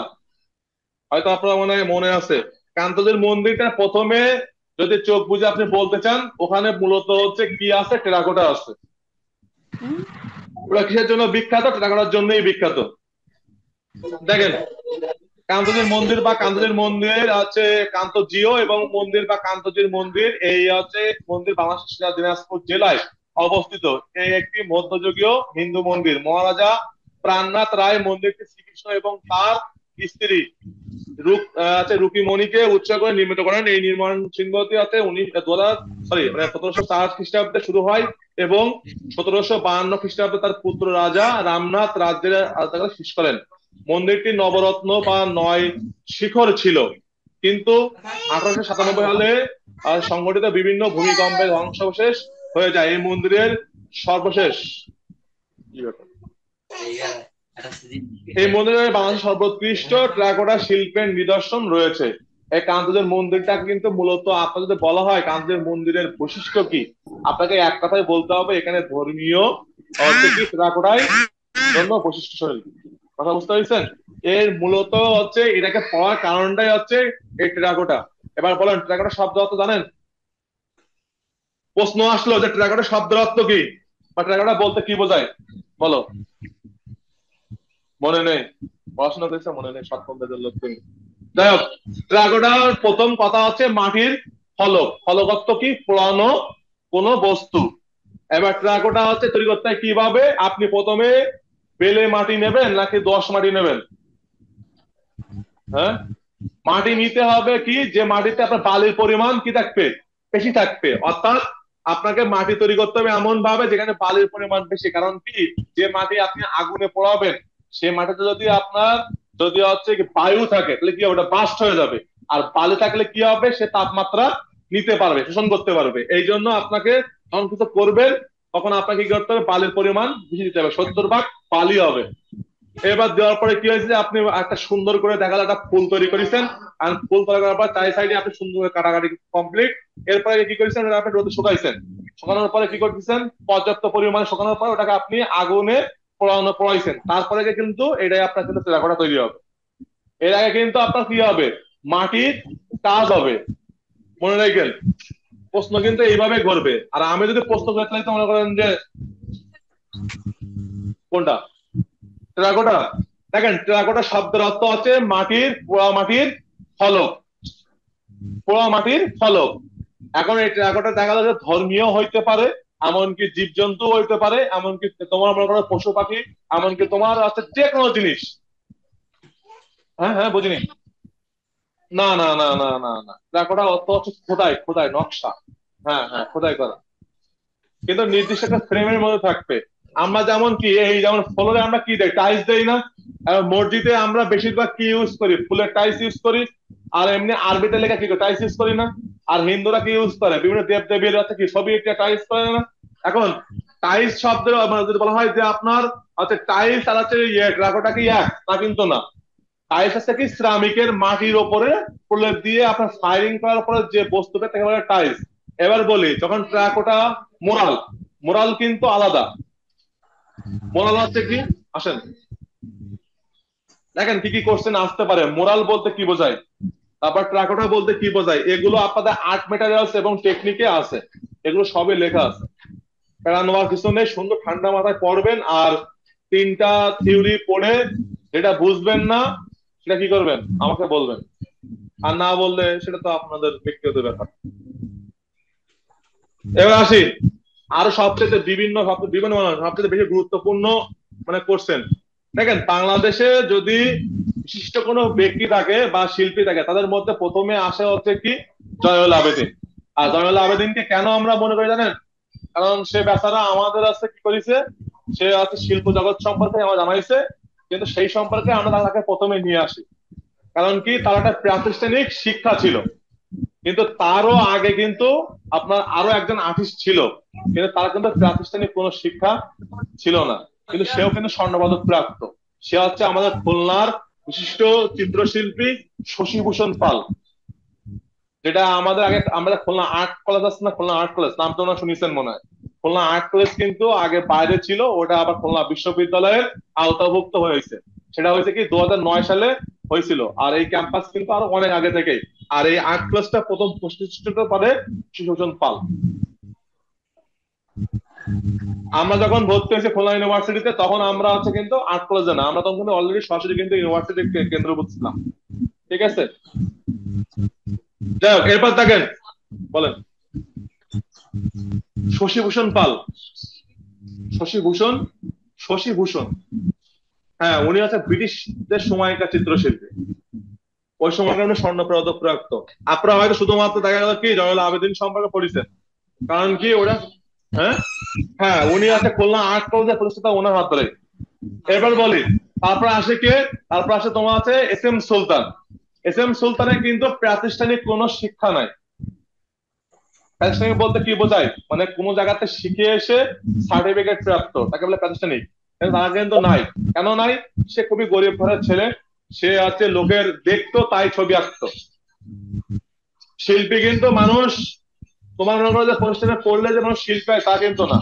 হয়তো আপনার মনে আছে, কান্তজির মন্দিরটা প্রথমে যদি চোখ বুঝে আপনি বলতে চান, ওখানে মূলত হচ্ছে কি আছে, টেরাকোটা আছে। ওরা কিসের জন্য বিখ্যাত? টেরাকোটার জন্যই বিখ্যাত। দেখেন কান্তজির মন্দির বা কান্তজির মন্দির আছে কান্তজিও এবং মন্দির বা কান্তজির মন্দির, এই হচ্ছে মন্দির বাংলাদেশের দিনাজপুর জেলায় অবস্থিত। এই একটি মধ্যযুগীয় হিন্দু মন্দির। মহারাজা প্রাণনাথ রায় মন্দিরটি শ্রীকৃষ্ণ এবং তার স্ত্রী রুকিমণিকে উৎসর্গ করে নির্মিত করেন। এই নির্মাণ শৃঙ্খলটি হচ্ছে 1704 খ্রিস্টাব্দে শুরু হয় এবং 1752 খ্রিস্টাব্দে তার পুত্র রাজা রামনাথ রাজ্যের শেষ করেন। মন্দিরটি নবরত্ন বা 9 শিখর ছিল, কিন্তু 1897 সালে সংঘটিত বিভিন্ন ভূমিকম্পে ধ্বংসাবশেষ হয়ে যায়। এই মন্দিরের সর্বশেষ এই মন্দিরে বাংলাদেশের সর্বোৎকৃষ্ট টেরাকোটা শিল্পের নিদর্শন রয়েছে। এই কান্তজির মন্দিরটা কিন্তু মূলত আপনার যদি বলা হয় কান্তজির মন্দিরের বৈশিষ্ট্য কি, আপনাকে এক কথায় বলতে হবে এখানে ধর্মীয় হচ্ছে কি টেরাকোটায় জন্য বৈশিষ্ট্যশীল। কথা বুঝতে পেরেছেন? এর মূলত হচ্ছে এটাকে পাওয়ার কারণটাই হচ্ছে এই টেরাকোটা। এবার বলেন টেরাকোটা শব্দ অর্থ জানেন? প্রশ্ন আসলো যে টেরাকোটা শব্দের অর্থ কি বা টেরাকোটা বলতে কি বোঝায়, বলো। মনে নেই? পড়াশোনা করেছে মনে নেই, সৎপন্থাদের লোক তুমি। যাই হোক, টেরাকোটার প্রথম কথা হচ্ছে মাটির ফলক। ফলক অর্থ কি? পোড়ানো কোনো বস্তু। এবার টেরাকোটা হচ্ছে তৈরি করতে হয় কিভাবে? আপনি প্রথমে বেলে মাটি নেবেন নাকি দোআঁশ মাটি নেবেন? হ্যাঁ, মাটি নিতে হবে কি যে মাটিতে আপনার বালির পরিমাণ কি থাকবে, বেশি থাকবে। অর্থাৎ আপনাকে মাটি তৈরি করতে হবে এমন ভাবে যেখানে বালির পরিমাণ বেশি। কারণ কি, যে মাটি আপনি আগুনে পোড়াবেন সে মাটিতে যদি আপনার যদি হচ্ছে কি বায়ু থাকে তাহলে কি হবে, ওটা বাস্ট হয়ে যাবে। আর বালি থাকলে কি হবে, সে তাপমাত্রা নিতে পারবে, শোষণ করতে পারবে। এই জন্য আপনাকে যখন কিছু করবেন তখন আপনাকে কি করতে হবে, বালির পরিমাণ বেশি দিতে হবে, 70 ভাগ বালি হবে। এবার দেওয়ার পরে কি হয়েছে, আপনি একটা সুন্দর করে দেখা যায় একটা ফুল তৈরি করেছেন। আর ফুল তৈরি করার পর চারি সাইডে আপনি সুন্দর করে কাটাকাটি কমপ্লিট। এরপরে কি করেছেন, আপনি রোদে শুকাইছেন। শুকানোর পরে কি করতেছেন, পর্যাপ্ত পরিমাণে শুকানোর পর ওটাকে আপনি আগুনে পোড়াইছেন। তারপরে কিন্তু এটাই আপনার কিন্তু টেরাকোটা তৈরি হবে। এর আগে কিন্তু আপনার কি হবে, মাটির কাজ হবে। মনে রাখবেন, প্রশ্ন কিন্তু এইভাবে করবে। আর আমি যদি প্রশ্ন করতে চাই তো মনে করেন যে কোনটা টেরাকোটা। দেখেন টেরাকোটা শব্দের অর্থ হচ্ছে মাটির, পোড়া মাটির ফলক, পোড়া মাটির ফলক। এখন এই টেরাকোটা দেখা যাচ্ছে ধর্মীয় হইতে পারে, এমনকি জীবজন্তু হইতে পারে, এমনকি তোমার মনে করো পশু পাখি, এমনকি তোমার আছে যে কোনো জিনিস। হ্যাঁ হ্যাঁ, বুঝিনি। না না না না না না, টেরাকোটা অর্থ হচ্ছে খোদাই, খোদাই নকশা। হ্যাঁ হ্যাঁ, খোদাই করা, কিন্তু নির্দিষ্ট একটা ফ্রেমের মধ্যে থাকবে। আমরা যেমন কি এই যেমন ফ্লোরে আমরা কি দেই, টাইলস দেই না? মসজিদে আমরা বেশিরভাগ কি ইউজ করি, ফুলের টাইলস ইউজ করি। আর এমনি আরবিতে লেখা কি টাইলস ইউজ করি না? আর হিন্দুরা কি ইউজ করে, বিভিন্ন দেব দেবীর আছে কি সবই একটা টাইলস করে না? এখন টাইলস শব্দের যদি বলা হয় যে আপনার হচ্ছে টাইলস আর হচ্ছে টেরাকোটা কি এক, তা কিন্তু না। টাইলস হচ্ছে কি সিরামিকের মাটির ওপরে প্রলেপ দিয়ে আপনার ফায়ারিং করার পরে যে বস্তুটা তাকে বলে টাইলস। এবার বলি যখন টেরাকোটা মোরাল, মোরাল কিন্তু আলাদা। মোরাল হচ্ছে কি, আসেন দেখেন কি কি কোশ্চেন আসতে পারে। মোরাল বলতে কি বোঝায়, তারপর ট্রাকোটা বলতে কি বোঝায়, এগুলো আপনাদের আর্ট মেটেরিয়ালস এবং টেকনিকে আছে, এগুলো সবই লেখা আছে। প্যারা নেওয়ার কিছু নেই, সুন্দর ঠান্ডা মাথায় পড়বেন। আর তিনটা থিওরি পড়ে যেটা বুঝবেন না সেটা কি করবেন আমাকে বলবেন, আর না বললে সেটা তো আপনাদের ব্যক্তিগত ব্যাপার। এবার আসি আরো সবচেয়ে বিভিন্ন সবচেয়ে বেশি গুরুত্বপূর্ণ মানে কোশ্চেন। দেখেন বাংলাদেশে যদি বিশিষ্ট কোনো ব্যক্তি থাকে বা শিল্পী থাকে, তাদের মধ্যে প্রথমে আসে হচ্ছে কি জয়নুল আবেদিন। আর জয়নুল আবেদিনকে কেন আমরা মনে করি জানেন, কারণ সে বেচারা আমাদের কাছে কি করেছে, সে হচ্ছে শিল্প জগৎ সম্পর্কে আমার জানাইছে, কিন্তু সেই সম্পর্কে আমরা তাকে প্রথমে নিয়ে আসি। কারণ কি, তার একটা প্রাতিষ্ঠানিক শিক্ষা ছিল। কিন্তু তারও আগে কিন্তু আপনার আরো একজন আর্টিস্ট ছিল, কিন্তু তার কিন্তু প্রাতিষ্ঠানিক কোনো শিক্ষা ছিল না, কিন্তু সেও কিন্তু স্বর্ণপদক প্রাপ্ত। সে হচ্ছে আমাদের খুলনার বিশিষ্ট চিত্রশিল্পী শশীভূষণ পাল। যেটা আমাদের আগে, আমাদের খুলনা আর্ট কলেজ আছে না, খুলনা আর্ট কলেজ নাম তো না শুনেছেন মনে হয়। খুলনা আর্ট কলেজ কিন্তু আগে বাইরে ছিল, ওটা আবার খুলনা বিশ্ববিদ্যালয়ের আওতাভুক্ত হয়েছে। সেটা হয়েছে কি 2009 সালে হয়েছিল। আর এই ক্যাম্পাস কিন্তু আরো অনেক আগে থেকেই। আর এই আর্ট কলেজটা প্রথম প্রতিষ্ঠিত করে সুশোচন পাল। আমরা যখন ভর্তি হয়েছি খুলনা ইউনিভার্সিটিতে, তখন আমরা হচ্ছে কিন্তু আর্ট কলেজে না, আমরা তখন কিন্তু অলরেডি সরাসরি কিন্তু ইউনিভার্সিটি কেন্দ্রভূত ছিলাম। ঠিক আছে, যাই হোক এরপর দেখেন, বলেন শশীভূষণ পাল। শশীভূষণ, শশীভূষণ, হ্যাঁ উনি হচ্ছে ব্রিটিশদের সময়কার চিত্রশিল্পী। ওই সময়কার উনি স্বর্ণ পদক প্রাপ্ত। আপনারা হয়তো শুধুমাত্র দেখা গেল কি জয়নুল আবেদিন সম্পর্কে পড়েছেন, কারণ কি ওটা, হ্যাঁ হ্যাঁ উনি আছে খুলনা আর্ট কলেজের প্রতিষ্ঠাতা, ওনার হাত ধরে। এবার বলি, তারপর আসে কে, তারপর আসে তোমার আছে এস এম সুলতান। এস এম সুলতানের কিন্তু প্রাতিষ্ঠানিক কোনো শিক্ষা নাই। প্রাতিষ্ঠানিক বলতে কি বোঝায়, মানে কোনো জায়গাতে শিখে এসে সার্টিফিকেট প্রাপ্ত তাকে বলে প্রাতিষ্ঠানিক। কিন্তু তার কিন্তু নাই। কেন নাই, সে খুবই গরিব ঘরের ছেলে। সে আছে লোকের দেখতো তাই ছবি আঁকতো। শিল্পী কিন্তু মানুষ, তোমার মনে করো যে প্রতিষ্ঠানে পড়লে যে মানুষ শিল্পী হয় তা কিন্তু না।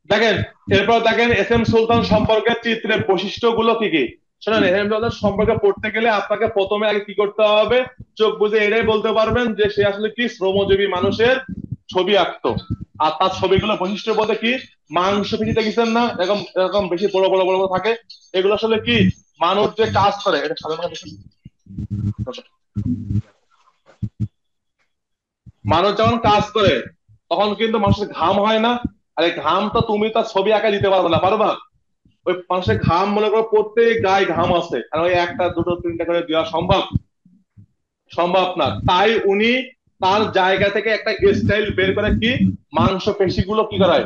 দেখেন এরপর দেখেন এস এম সুলতান সম্পর্কে চিত্রের বৈশিষ্ট্য গুলো কি কি। শোনেন, এস এম সুলতান সম্পর্কে পড়তে গেলে আপনাকে প্রথমে আগে কি করতে হবে, চোখ বুঝে এটাই বলতে পারবেন যে সে আসলে কি শ্রমজীবী মানুষের ছবি আঁকতো। আর তার ছবিগুলো বৈশিষ্ট্য বলতে কি, মাংস পেশি দেখেছেন না, এরকম এরকম বেশি বড় বড় বড় বড় থাকে। এগুলো আসলে কি মানুষ যে কাজ করে, এটা সাধারণ মানুষ যখন কাজ করে তখন কিন্তু মানুষের ঘাম হয় না। আর এই ঘাম তো তুমি তার ছবি আঁকা দিতে পারবে না, পারবা? ওই মানুষের ঘাম মনে করো প্রত্যেক গায়ে ঘাম আছে, আর ওই একটা দুটো তিনটা করে দেওয়া সম্ভব সম্ভব না। তাই উনি তার জায়গা থেকে একটা স্টাইল বের করে কি মাংস পেশিগুলো কি করায়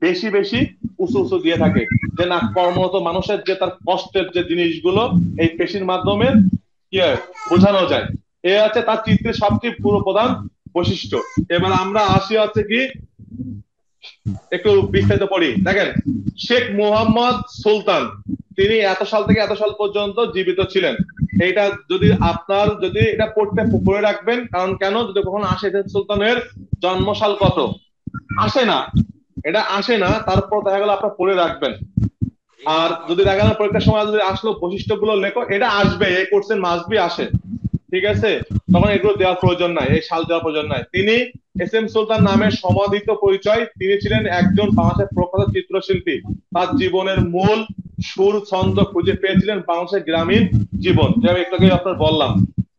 বেশি বেশি উঁচু উঁচু দিয়ে থাকে, যে না কর্মরত মানুষের যে তার কষ্টের যে জিনিসগুলো এই পেশির মাধ্যমে কি হয় বোঝানো যায়। এ হচ্ছে তার চিত্রের সবচেয়ে পুরো প্রধান বৈশিষ্ট্য। এবার আমরা আসি হচ্ছে কি একটু বিস্তারিত পড়ি। দেখেন শেখ মোহাম্মদ সুলতান, তিনি এত সাল থেকে এত সাল পর্যন্ত জীবিত ছিলেন। এইটা যদি আপনার যদি এটা পড়তে পড়ে রাখবেন, কারণ কেন যদি কখনো আসে যে সুলতানের জন্মসাল কত, আসে না, এটা আসে না, তারপর দেখা গেল আপনার পড়ে রাখবেন। আর যদি দেখা গেল পরীক্ষার সময় যদি আসলো বৈশিষ্ট্যগুলো লেখো, এটা আসবে, এই কোর্সের মাসবি আসে, ঠিক আছে, তখন এগুলো দেওয়ার প্রয়োজন নাই, এই সাল দেওয়ার প্রয়োজন নাই। তিনি এস এম সুলতান নামের সমাধিত পরিচয়, তিনি ছিলেন একজন বাংলাদেশের প্রখ্যাত চিত্রশিল্পী। তার জীবনের মূল সুর ছন্দ খুঁজে পেয়েছিলেন বাংলাদেশের গ্রামীণ জীবন, যেটা একটু আগে আপনার বললাম,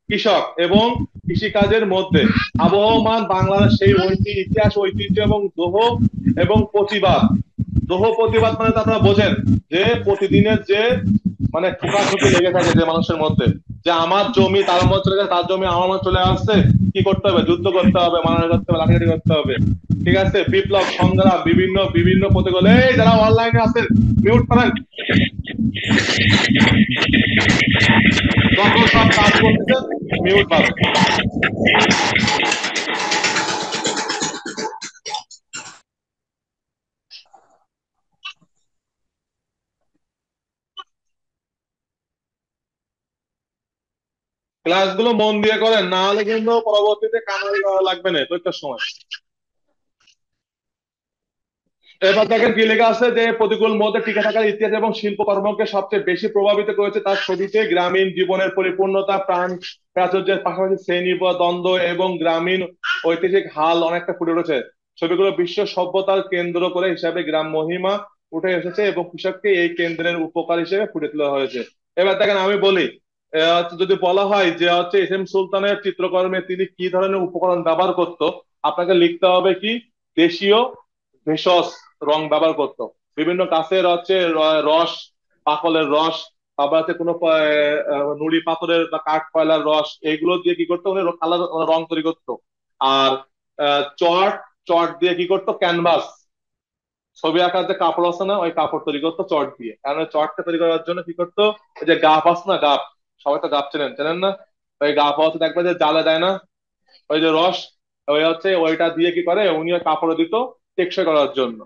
কৃষক এবং কৃষিকাজের মধ্যে আবহমান বাংলাদেশ সেই ইতিহাস ঐতিহ্য এবং দোহ এবং প্রতিবাদ। দোহ প্রতিবাদ মানে তো আপনারা বোঝেন যে প্রতিদিনের যে মানে ঠোকাঠুকি লেগে থাকে যে মানুষের মধ্যে, যে আমার জমি তার মধ্যে চলে গেছে, তার জমি আমার মধ্যে চলে আসছে, কি করতে হবে, যুদ্ধ করতে হবে, মারামারি করতে হবে, লাঠিয়ারি করতে হবে, ঠিক আছে, বিপ্লব সংগ্রাম, বিভিন্ন বিভিন্ন প্রতিকূল। এই যারা অনলাইনে আছেন মিউট করেন, যত সব কাজ করতেছেন মিউট পাবেন। ক্লাসগুলো মন দিয়ে করেন, না হলে কিন্তু পরবর্তীতে কামাই করা লাগবে না পরীক্ষার সময়। এবার দেখেন কি লেখা আছে যে প্রতিকূল মধ্যে টিকে থাকার ইতিহাস এবং শিল্পকর্মকে সবচেয়ে বেশি প্রভাবিত করেছে তার ছবিতে গ্রামীণ জীবনের পরিপূর্ণতা, প্রাণ প্রাচুর্যের পাশাপাশি শ্রেণী বা দ্বন্দ্ব এবং গ্রামীণ ঐতিহাসিক হাল অনেকটা ফুটে উঠেছে। ছবিগুলো বিশ্ব সভ্যতার কেন্দ্র করে হিসাবে গ্রাম মহিমা উঠে এসেছে এবং কৃষককে এই কেন্দ্রের উপকার হিসেবে ফুটে তোলা হয়েছে। এবার দেখেন আমি বলি, যদি বলা হয় যে হচ্ছে এস এম সুলতানের চিত্রকর্মে তিনি কি ধরনের উপকরণ ব্যবহার করতো, আপনাকে লিখতে হবে কি দেশীয় ভেষজ রং ব্যবহার করতো। বিভিন্ন গাছের হচ্ছে রস, পাকলের রস, তারপর হচ্ছে কোনো নুড়ি পাথরের বা কাঠ কয়লার রস, এগুলো দিয়ে কি করতো উনি কালার রং তৈরি করতো। আর চট, চট দিয়ে কি করতো ক্যানভাস, ছবি আঁকার যে কাপড় আছে না, ওই কাপড় তৈরি করতো চট দিয়ে। কারণ ওই চটটা তৈরি করার জন্য কি করতো, ওই যে গাপ আছে না, গাপ, সবাই তো গাপ চেনেন চেনেন না, ওই গাপ হচ্ছে দেখবে যে জালে দেয় না, ওই যে রস, ওই হচ্ছে ওইটা দিয়ে কি করে উনি ওই কাপড়ে দিত টেকসই করার জন্য।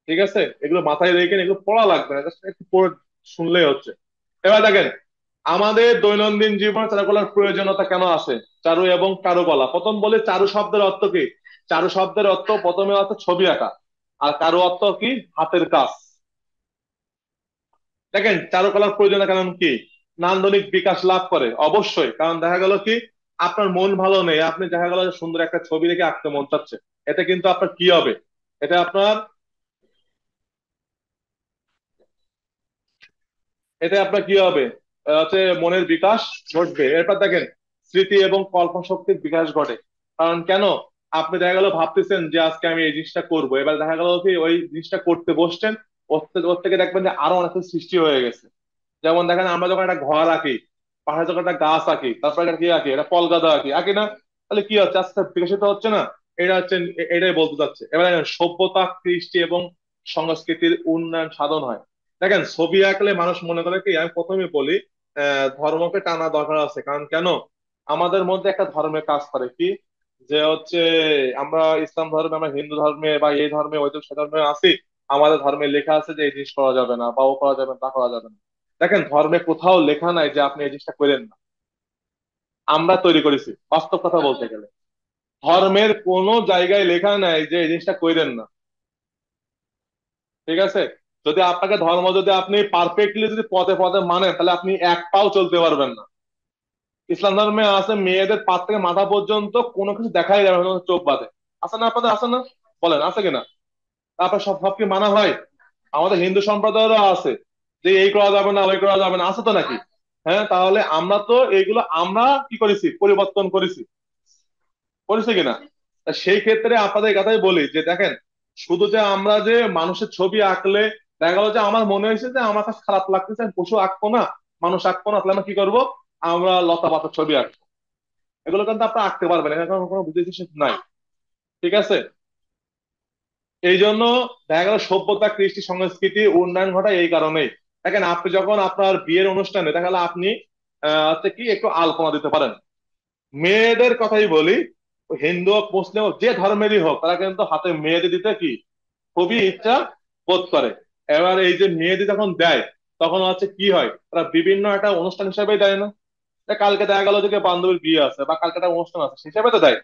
ঠিক আছে, এগুলো মাথায় রেখে এগুলো পড়া লাগবে না, just একটু পড়ে শুনলেই হচ্ছে। এবার দেখেন আমাদের দৈনন্দিন জীবনে চারুকলার প্রয়োজনীয়তা কেন আসে। চারু এবং কারুকলা, প্রথম বলি চারু শব্দের অর্থ কি। চারু শব্দের অর্থ প্রথমে অর্থ ছবি আঁকা, আর কারু অর্থ কি হাতের কাজ। দেখেন চারুকলার প্রয়োজনীয়তা কারণ কি, নান্দনিক বিকাশ লাভ করে অবশ্যই, কারণ দেখা গেল কি আপনার মন ভালো নেই, আপনি দেখা গেল যে সুন্দর একটা ছবি রেখে আঁকতে মন চাচ্ছে, এতে কিন্তু আপনার কি হবে, এটা আপনার, এতে আপনার কি হবে, হচ্ছে মনের বিকাশ ঘটবে। এরপর দেখেন স্মৃতি এবং কল্পনা শক্তির বিকাশ ঘটে। কারণ কেন, আপনি দেখা গেল ভাবতেছেন যে আজকে আমি এই জিনিসটা করবো, এবার দেখা গেল কি ওই জিনিসটা করতে বসছেন, ওর থেকে দেখবেন যে আরো অনেক কিছু সৃষ্টি হয়ে গেছে। যেমন দেখেন আমরা যখন একটা ঘর আঁকি, পাহাড়ে যখন একটা গাছ আঁকি, তারপরে একটা কি আঁকি, একটা ফল গাদা আঁকি, আঁকি না, তাহলে কি হচ্ছে আস্তে আস্তে বিকশিত হচ্ছে না। এটা হচ্ছে, এটাই বলতে চাচ্ছে। এবার দেখেন সভ্যতা, কৃষ্টি এবং সংস্কৃতির উন্নয়ন সাধন হয়। দেখেন ছবি আঁকলে মানুষ মনে করে কি, আমি প্রথমে বলি ধর্মকে টানা দরকার আছে। কারণ কেন, আমাদের মধ্যে একটা ধর্মের কাজ করে কি, যে হচ্ছে আমরা ইসলাম ধর্মে, আমরা হিন্দু ধর্মে বা এই ধর্মে ওই সে ধর্মে আছি, আমাদের ধর্মে লেখা আছে যে এই জিনিস করা যাবে না বা ও করা যাবে না, তা করা যাবে না। দেখেন ধর্মে কোথাও লেখা নাই যে আপনি এই জিনিসটা করেন না, আমরা তৈরি করেছি বাস্তব কথা বলতে গেলে। ধর্মের কোন জায়গায় লেখা নাই যে এই জিনিসটা করেন না। ঠিক আছে, যদি আপনাকে ধর্ম যদি আপনি পারফেক্টলি যদি পদে পদে মানেন, তাহলে আপনি এক পাও চলতে পারবেন না। ইসলাম ধর্মে আছে মেয়েদের পা থেকে মাথা পর্যন্ত কোনো কিছু দেখাই যাবে না, চোখ বাঁধে। আছে না আপনাদের, আছে না, বলেন আছে কিনা। তারপর সব সব কি মানা হয়। আমাদের হিন্দু সম্প্রদায়েরও আছে যে এই করা যাবে না ওই করা যাবে না, আছে তো নাকি। হ্যাঁ, তাহলে আমরা তো এইগুলো আমরা কি করেছি, পরিবর্তন করেছি, করেছি কিনা। তা সেই ক্ষেত্রে আপনাদের এই কথাই বলি যে দেখেন, শুধু যে আমরা যে মানুষের ছবি আঁকলে দেখা গেল যে আমার মনে হয়েছে যে আমার কাছে খারাপ লাগতেছে, আমি পশু আঁকবো না, মানুষ আঁকবো না, তাহলে আমরা কি করবো, আমরা লতা পাতার ছবি আঁকবো। এগুলো কিন্তু আপনি আঁকতে পারবেন, এখানে কোনো বুদ্ধি নাই। ঠিক আছে, এই জন্য দেখা গেল সভ্যতা, কৃষ্টি, সংস্কৃতি উন্নয়ন ঘটায় এই কারণেই। দেখেন আপনি যখন আপনার বিয়ের অনুষ্ঠানে দেখা গেল আপনি হচ্ছে কি একটু আলপনা দিতে পারেন। মেয়েদের কথাই বলি, হিন্দু হোক মুসলিম হোক যে ধর্মেরই হোক, তারা কিন্তু হাতে মেহেদি দিতে কি খুবই ইচ্ছা বোধ করে। এবার এই যে মেহেদি যখন দেয়, তখন হচ্ছে কি হয়, তারা বিভিন্ন একটা অনুষ্ঠান হিসাবে দেয় না, কালকে দেখা গেল যে বান্ধবীর বিয়ে আছে বা কালকে একটা অনুষ্ঠান আছে, সেই হিসাবে তো দেয়,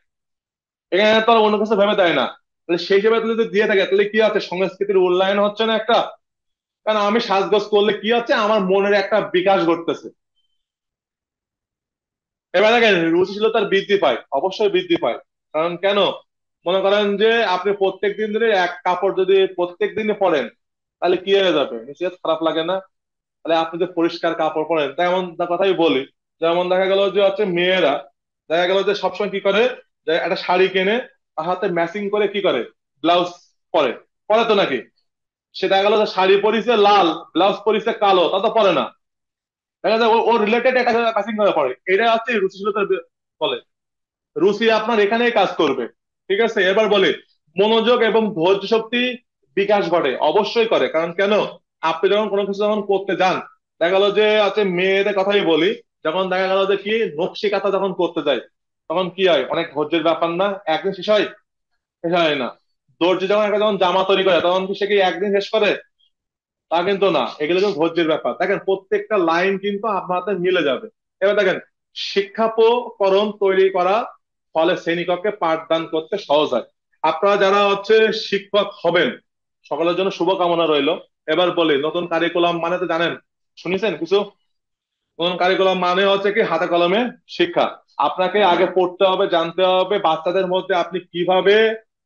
এখানে তো আর অন্য কিছু ভেবে দেয় না। তাহলে সেই হিসেবে যদি দিয়ে থাকে, তাহলে কি আছে, সংস্কৃতির উন্নয়ন হচ্ছে না একটা। কারণ আমি সাজগোজ করলে কি হচ্ছে, আমার মনের একটা বিকাশ ঘটতেছে। এবার দেখেন রুচিশীলতার বৃদ্ধি পায়, অবশ্যই বৃদ্ধি পায়। কারণ কেন, মনে করেন যে আপনি প্রত্যেক দিন ধরে এক কাপড় যদি প্রত্যেক দিনে পরেন, তাহলে কি হয়ে যাবে, নিশ্চয়ই খারাপ লাগে না। তাহলে আপনি যে পরিষ্কার কাপড় পরেন, তেমন কথাই বলি, যেমন দেখা গেল যে হচ্ছে মেয়েরা দেখা গেল যে সবসময় কি করে, যে একটা শাড়ি কেনে, তার হাতে ম্যাচিং করে কি করে ব্লাউজ পরে, পরে তো নাকি। সে দেখা গেল যে শাড়ি পরিছে লাল, ব্লাউজ পরিছে কালো, তা তো পরে না। দেখা যায় ও রিলেটেড একটা ম্যাচিং করে পরে, এটা হচ্ছে রুচিশীলতার বলে। রুচি আপনার এখানেই কাজ করবে। ঠিক আছে, এবার বলে মনোযোগ এবং ধৈর্য শক্তি বিকাশ ঘটে, অবশ্যই করে। কারণ কেন, আপনি যখন কোনো কিছু যখন করতে যান, দেখা গেল যে আছে মেয়েদের কথাই বলি, যখন দেখা গেল যে কি নকশি কাঁথা যখন করতে যায়, তখন কি হয়, অনেক ধৈর্যের ব্যাপার না, একদিন শেষ হয়, শেষ হয় না। দর্জি যখন একটা যখন জামা তৈরি করে, তখন কি সে কি একদিন শেষ করে, তা কিন্তু না, এগুলো কিন্তু ধৈর্যের ব্যাপার। দেখেন প্রত্যেকটা লাইন কিন্তু আপনার হাতে মিলে যাবে। এবার দেখেন শিক্ষাপকরণ তৈরি করা, ফলে শ্রেণীকক্ষে পাঠদান করতে সহজ হয়। আপনারা যারা হচ্ছে শিক্ষক হবেন, সকলের জন্য শুভকামনা রইল। এবার বলি, নতুন কারিকুলাম মানে তো জানেন, শুনেছেন কিছু? নতুন কারিকুলাম মানে হচ্ছে কি হাতে কলমে শিক্ষা। আপনাকে আগে পড়তে হবে, জানতে হবে বাচ্চাদের মধ্যে আপনি কিভাবে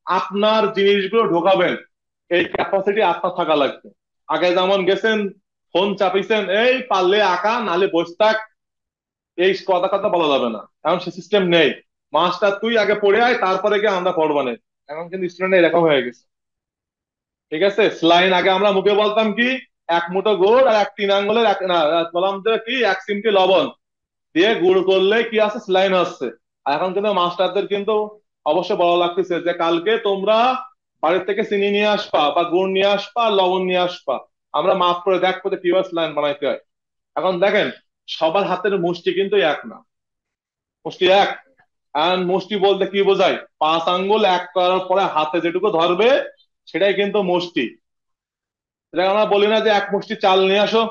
আপনার জিনিসগুলো ঢোকাবেন, এই ক্যাপাসিটি আপনার থাকা লাগবে। আগে যেমন গেছেন, ফোন চাপিয়েছেন, এই পারলে আঁকা নালে বসে থাক, এই কথা কথা বলা যাবে না। এখন সে সিস্টেম নেই। মাস্টার তুই আগে পড়ে আয়, তারপরে গিয়ে আমরা পড়বো না। এখন কিন্তু স্টুডেন্ট এরকম হয়ে গেছে। ঠিক আছে, স্লাইন আগে আমরা মুখে বলতাম কি, এক মুঠো গুড় আর এক তিন আঙ্গুলের বললাম যে কি, এক চিমটি লবণ দিয়ে গুড় করলে কি আছে, স্লাইন আসছে। আর এখন কিন্তু মাস্টারদের কিন্তু অবশ্যই বলা লাগতেছে যে কালকে তোমরা বাড়ির থেকে চিনি নিয়ে আসবা বা গুড় নিয়ে আসবা আর লবণ নিয়ে আসবা, আমরা মাফ করে দেখবো যে কিভাবে স্লাইন বানাইতে হয়। এখন দেখেন, সবার হাতের মুষ্টি কিন্তু এক না। মুষ্টি এক, আর মুষ্টি বলতে কি বোঝায়, 5 আঙ্গুল এক করার পরে হাতে যেটুকু ধরবে সেটাই কিন্তু মুষ্টি। এটা আমরা বলি না যে এক মুষ্টি চাল নিয়ে আসো,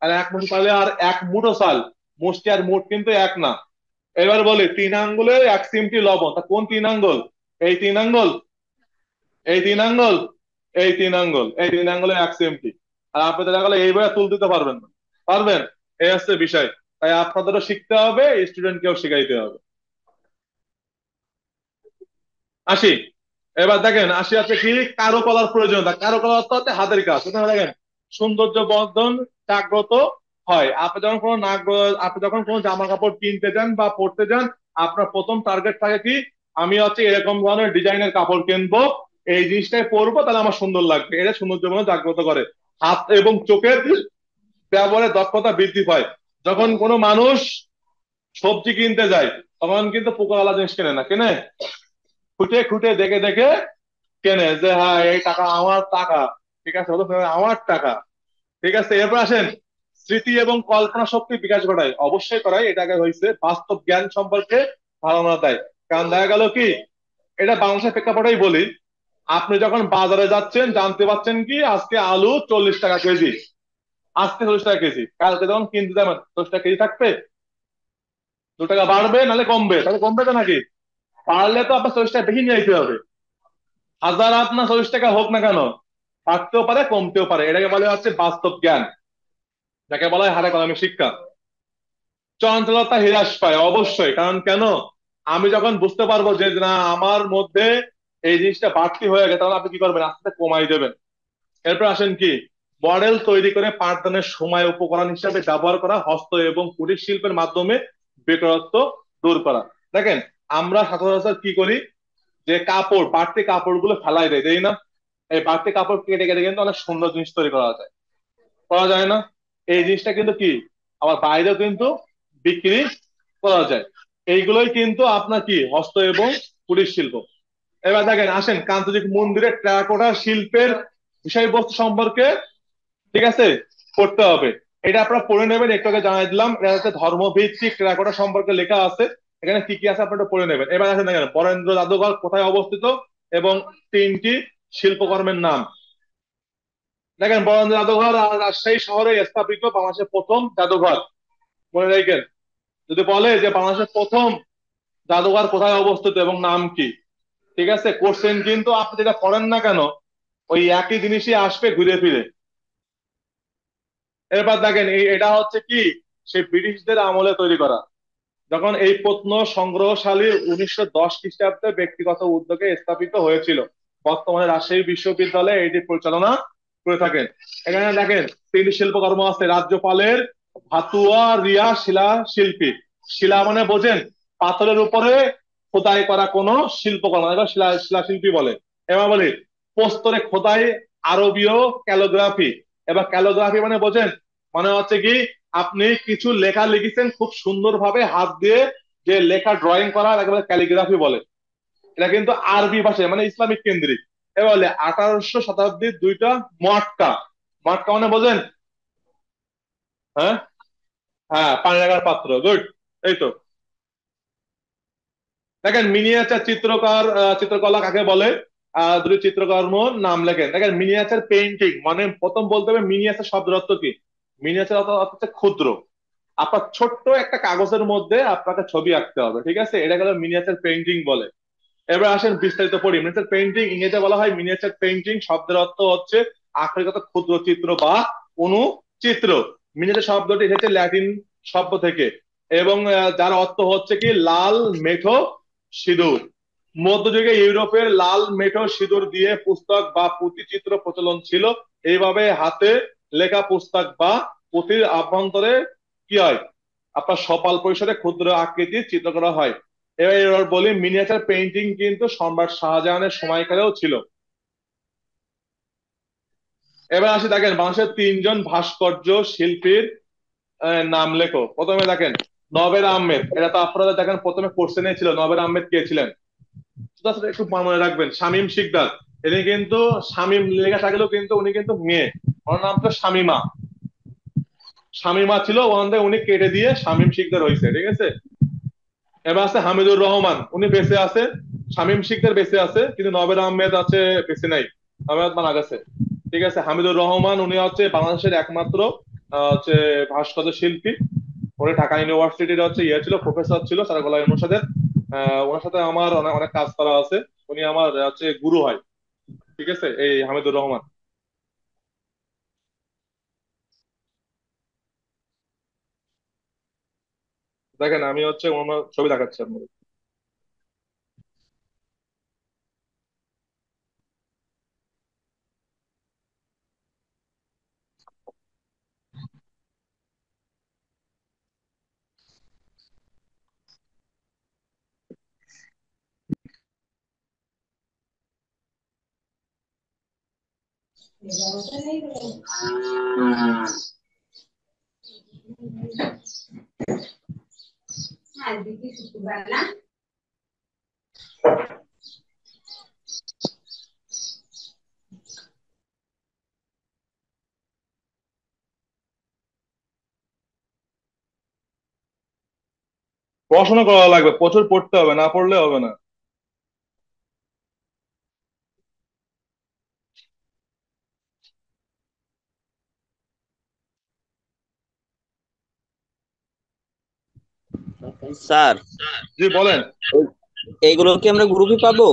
আর এক মুষ্টি চালে আর এক মুঠো চাল, মুষ্টি আর মুঠ কিন্তু এক না। এবার বলি 3 আঙ্গুলে এক চিমটি লবণ, তা কোন 3 আঙ্গুল? এই 3 আঙ্গুল, এই 3 আঙ্গুল, এই 3 আঙ্গুল, এই 3 আঙ্গুলে এক চিমটি। আর আপনি দেখা গেলে এইভাবে তুল দিতে পারবেন না, পারবেন? এই হচ্ছে বিষয়। তাই আপনাদেরও শিখতে হবে, স্টুডেন্টকেও শিখাইতে হবে। আসি, এবার দেখেন, আসি আছে কি কারুকলার প্রয়োজনীয়তা। কারুকলা অর্থ হচ্ছে হাতের কাজ। এখানে দেখেন, সৌন্দর্য বর্ধন জাগ্রত হয়। আপনি যখন কোনো জামা কাপড় কিনতে যান বা পড়তে যান, আপনার প্রথম টার্গেট থাকে কি, আমি হচ্ছে এরকম ধরনের ডিজাইনের কাপড় কিনবো, এই জিনিসটাই পরবো, তাহলে আমার সুন্দর লাগবে। এটা সৌন্দর্য বর্ধন জাগ্রত করে। হাত এবং চোখের ব্যবহারের দক্ষতা বৃদ্ধি পায়। যখন কোনো মানুষ সবজি কিনতে যায়, তখন কিন্তু পোকাওয়ালা জিনিস কেনে না, কেনে খুঁটে খুঁটে দেখে দেখে কেনে, যে হ্যাঁ এই টাকা আমার টাকা, ঠিক আছে, আমার টাকা। ঠিক আছে, এরপর আসেন, স্মৃতি এবং কল্পনা শক্তি বিকাশ ঘটায়। অবশ্যই করায়, এটাকে হয়েছে বাস্তব জ্ঞান সম্পর্কে ধারণা দেয়। কারণ দেখা গেল কি, এটা বাংলাদেশের প্রেক্ষাপটেই বলি, আপনি যখন বাজারে যাচ্ছেন, জানতে পারছেন কি আজকে আলু 40 টাকা কেজি, আজকে 40 টাকা কেজি, কালকে যখন কিনতে যাবেন 10 টাকা কেজি থাকবে, 2 টাকা বাড়বে নাহলে কমবে, তাহলে কমবে তো নাকি? পারলে তো আপনার 40 টাকা বেশি নিয়ে যেতে হবে। হাজার আপনার 40 টাকা হোক না কেন, বাড়তেও পারে কমতেও পারে। এটাকে বলা হচ্ছে বাস্তব জ্ঞান, যাকে বলা হয় হাতে কলমে শিক্ষা। চঞ্চলতা হ্রাস পায় অবশ্যই। কারণ কেন, আমি যখন বুঝতে পারবো যে না আমার মধ্যে এই জিনিসটা বাড়তি হয়ে গেছে, তখন আপনি কি করবেন, আস্তে আস্তে কমাই দেবেন। এরপর আসেন কি, মডেল তৈরি করে পাঠদানের সময় উপকরণ হিসাবে ব্যবহার করা, হস্ত এবং কুটির শিল্পের মাধ্যমে বেকারত্ব দূর করা। দেখেন, আমরা সচরাচর কি করি, যে কাপড়, বাড়তি কাপড় গুলো ফেলাই দেয়, দেয় না? এই বাড়তি কাপড় কেটে কেটে কিন্তু অনেক সুন্দর জিনিস তৈরি করা যায়, করা যায় না? এই জিনিসটা কিন্তু কি, আবার বাইরেও কিন্তু বিক্রি করা যায়। এইগুলোই কিন্তু আপনার কি হস্ত এবং কুটির শিল্প। এবার দেখেন, আসেন কান্তজিক মন্দিরের টেরাকোটা শিল্পের বিষয়বস্তু সম্পর্কে, ঠিক আছে, পড়তে হবে। এটা আপনারা পড়ে নেবেন, একটু আগে জানাই দিলাম, এটা হচ্ছে ধর্মভিত্তিক টেরাকোটা সম্পর্কে লেখা আছে। এখানে কি কি আছে আপনারা পড়ে নেবেন। এবার আসেন দেখেন, বরেন্দ্র জাদুঘর কোথায় অবস্থিত এবং 3টি শিল্পকর্মের নাম। দেখেন, বরেন্দ্র জাদুঘর রাজশাহী শহরে স্থাপিত বাংলাদেশের প্রথম জাদুঘর। মনে রাখেন, যদি বলে যে বাংলাদেশের প্রথম জাদুঘর কোথায় অবস্থিত এবং নাম কি, ঠিক আছে, কোশ্চেন কিন্তু আপনি যেটা পড়েন না কেন, ওই একই জিনিসই আসবে ঘুরে ফিরে। এরপর দেখেন, এটা হচ্ছে কি, সেই ব্রিটিশদের আমলে তৈরি করা। যখন এই প্রত্নসংগ্রহশালী 1910 খ্রিস্টাব্দে ব্যক্তিগত উদ্যোগে স্থাপিত হয়েছিল, বর্তমানে রাজশাহী বিশ্ববিদ্যালয়ে এটি পরিচালনা করে থাকেন। এখানে দেখেন 3টি শিল্পকর্ম আছে। রাজ্যপালের ভাতুয়া রিয়া শিলা শিল্পী। শিলা মানে বোঝেন, পাথরের উপরে খোদাই করা কোন শিল্পকর্ম, এবার শিলা শিলা শিল্পী বলে। এবার বলি প্রস্তরে খোদাই, আরবীয় ক্যালোগ্রাফি। এবার ক্যালোগ্রাফি মানে বোঝেন, মানে হচ্ছে কি, আপনি কিছু লেখা লিখেছেন খুব সুন্দরভাবে হাত দিয়ে, যে লেখা ড্রয়িং করা, একেবারে ক্যালিগ্রাফি বলে। এটা কিন্তু আরবি ভাষায়, মানে ইসলামিক কেন্দ্রিক। এবার বলে 1800 শতাব্দীর 2টা মটকা। মটকা মানে বোঝেন? হ্যাঁ, হ্যাঁ, পানি রাখার পাত্র, গুড। এই তো দেখেন, মিনিয়েচার চিত্রকর, চিত্রকলা কাকে বলে? 2টি চিত্রকর্ম নাম লেখেন। দেখেন, মিনিয়েচার পেইন্টিং মানে প্রথম বলতে হবে মিনিয়েচার শব্দের অর্থ কি। মিনিয়েচার অর্থ হচ্ছে ক্ষুদ্র, আপনার ছোট্ট একটা কাগজের মধ্যে আপনাকে ছবি আঁকতে হবে, ঠিক আছে? এটা গেল মিনিয়েচার পেইন্টিং বলে। এবার আসেন বিস্তারিত পড়ি। মিনিয়েচার পেইন্টিং ইংরেজিতে বলা হয় মিনিয়েচার পেইন্টিং, শব্দের অর্থ হচ্ছে আকৃতিগত ক্ষুদ্র চিত্র বা অনুচিত্র। মিনিয়েচার শব্দটি এসেছে ল্যাটিন শব্দ থেকে, এবং যার অর্থ হচ্ছে কি লাল মেঠো সিঁদুর। মধ্যযুগে ইউরোপের লাল মেঠো সিঁদুর দিয়ে পুস্তক বা পুঁথিচিত্র প্রচলন ছিল। এইভাবে হাতে লেখা পুস্তক বা পুঁথির অভ্যন্তরে কি হয়, আপনার সপাল পরিসরে ক্ষুদ্র আকৃতির চিত্র করা হয়। এবার বলি মিনিয়েচার পেইন্টিং কিন্তু সম্রাট শাহজাহানের সময়কালেও ছিল। এবার আসি, দেখেন বাংলাদেশের তিনজন ভাস্কর্য শিল্পীর নাম লেখো। প্রথমে দেখেন নবের আহমেদ, এটা তো আপনারা দেখেন প্রথমে কোশ্চেনে ছিল নবের আহমেদ কে ছিলেন, তো একটু মনে রাখবেন। শামীম শিকদার, ইনি কিন্তু শামীম লেখা থাকলেও কিন্তু উনি কিন্তু মেয়ে, ওনার নাম তো শামীমা। শামীমা ছিল, ওখান থেকে উনি কেটে দিয়ে শামীম শিকদার হয়েছে, ঠিক আছে? এবার আছে হামিদুর রহমান, উনি বেঁচে আছে। শামীম শিকদার বেঁচে আছে কিন্তু নবের আহমেদ আছে বেঁচে নাই, নবের আহমেদ মারা গেছে, ঠিক আছে? হামিদুর রহমান উনি হচ্ছে বাংলাদেশের একমাত্র হচ্ছে ভাস্কর্য শিল্পী। উনি ঢাকা ইউনিভার্সিটির হচ্ছে ইয়ে ছিল, প্রফেসর ছিল স্যারগোলা অনুষদের। ওনার সাথে আমার অনেক অনেক কাজ করা আছে। উনি আমার হচ্ছে গুরু হয়, ঠিক আছে, এই হামিদুর রহমান। দেখেন আমি হচ্ছে ওনার ছবি দেখাচ্ছি আপনাদের। পড়াশোনা করা লাগবে, প্রচুর পড়তে হবে, না পড়লে হবে না। স্যার, জি বলেন। এইগুলো কি আমরা গ্রুপে পাবো?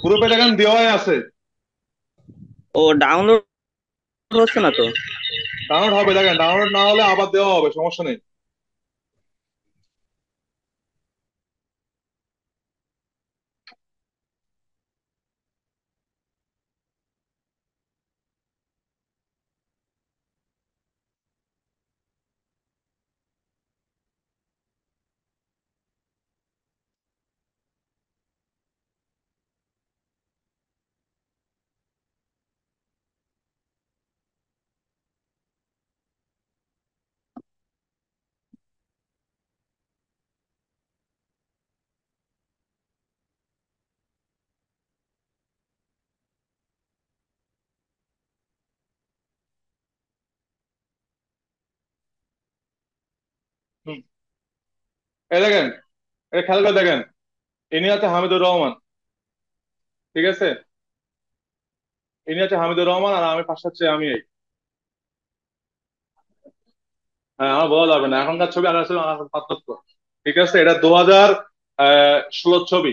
গ্রুপে দেখেন দেওয়াই আছে। ও ডাউনলোড হচ্ছে না তো। ডাউনলোড হবে, দেখেন ডাউনলোড না হলে আবার দেওয়া হবে, সমস্যা নেই। হুম। এই দেখেন, এই খেয়াল করে দেখেন, ইনি হচ্ছে হামিদুর রহমান, ঠিক আছে? ইনি হচ্ছে হামিদুর রহমান, আর আমি পাশে হচ্ছে আমি এই। হ্যাঁ, আমার বলা যাবে না, এখনকার ছবি আর আসলে আমার পার্থক্য, ঠিক আছে? এটা 2016 ছবি।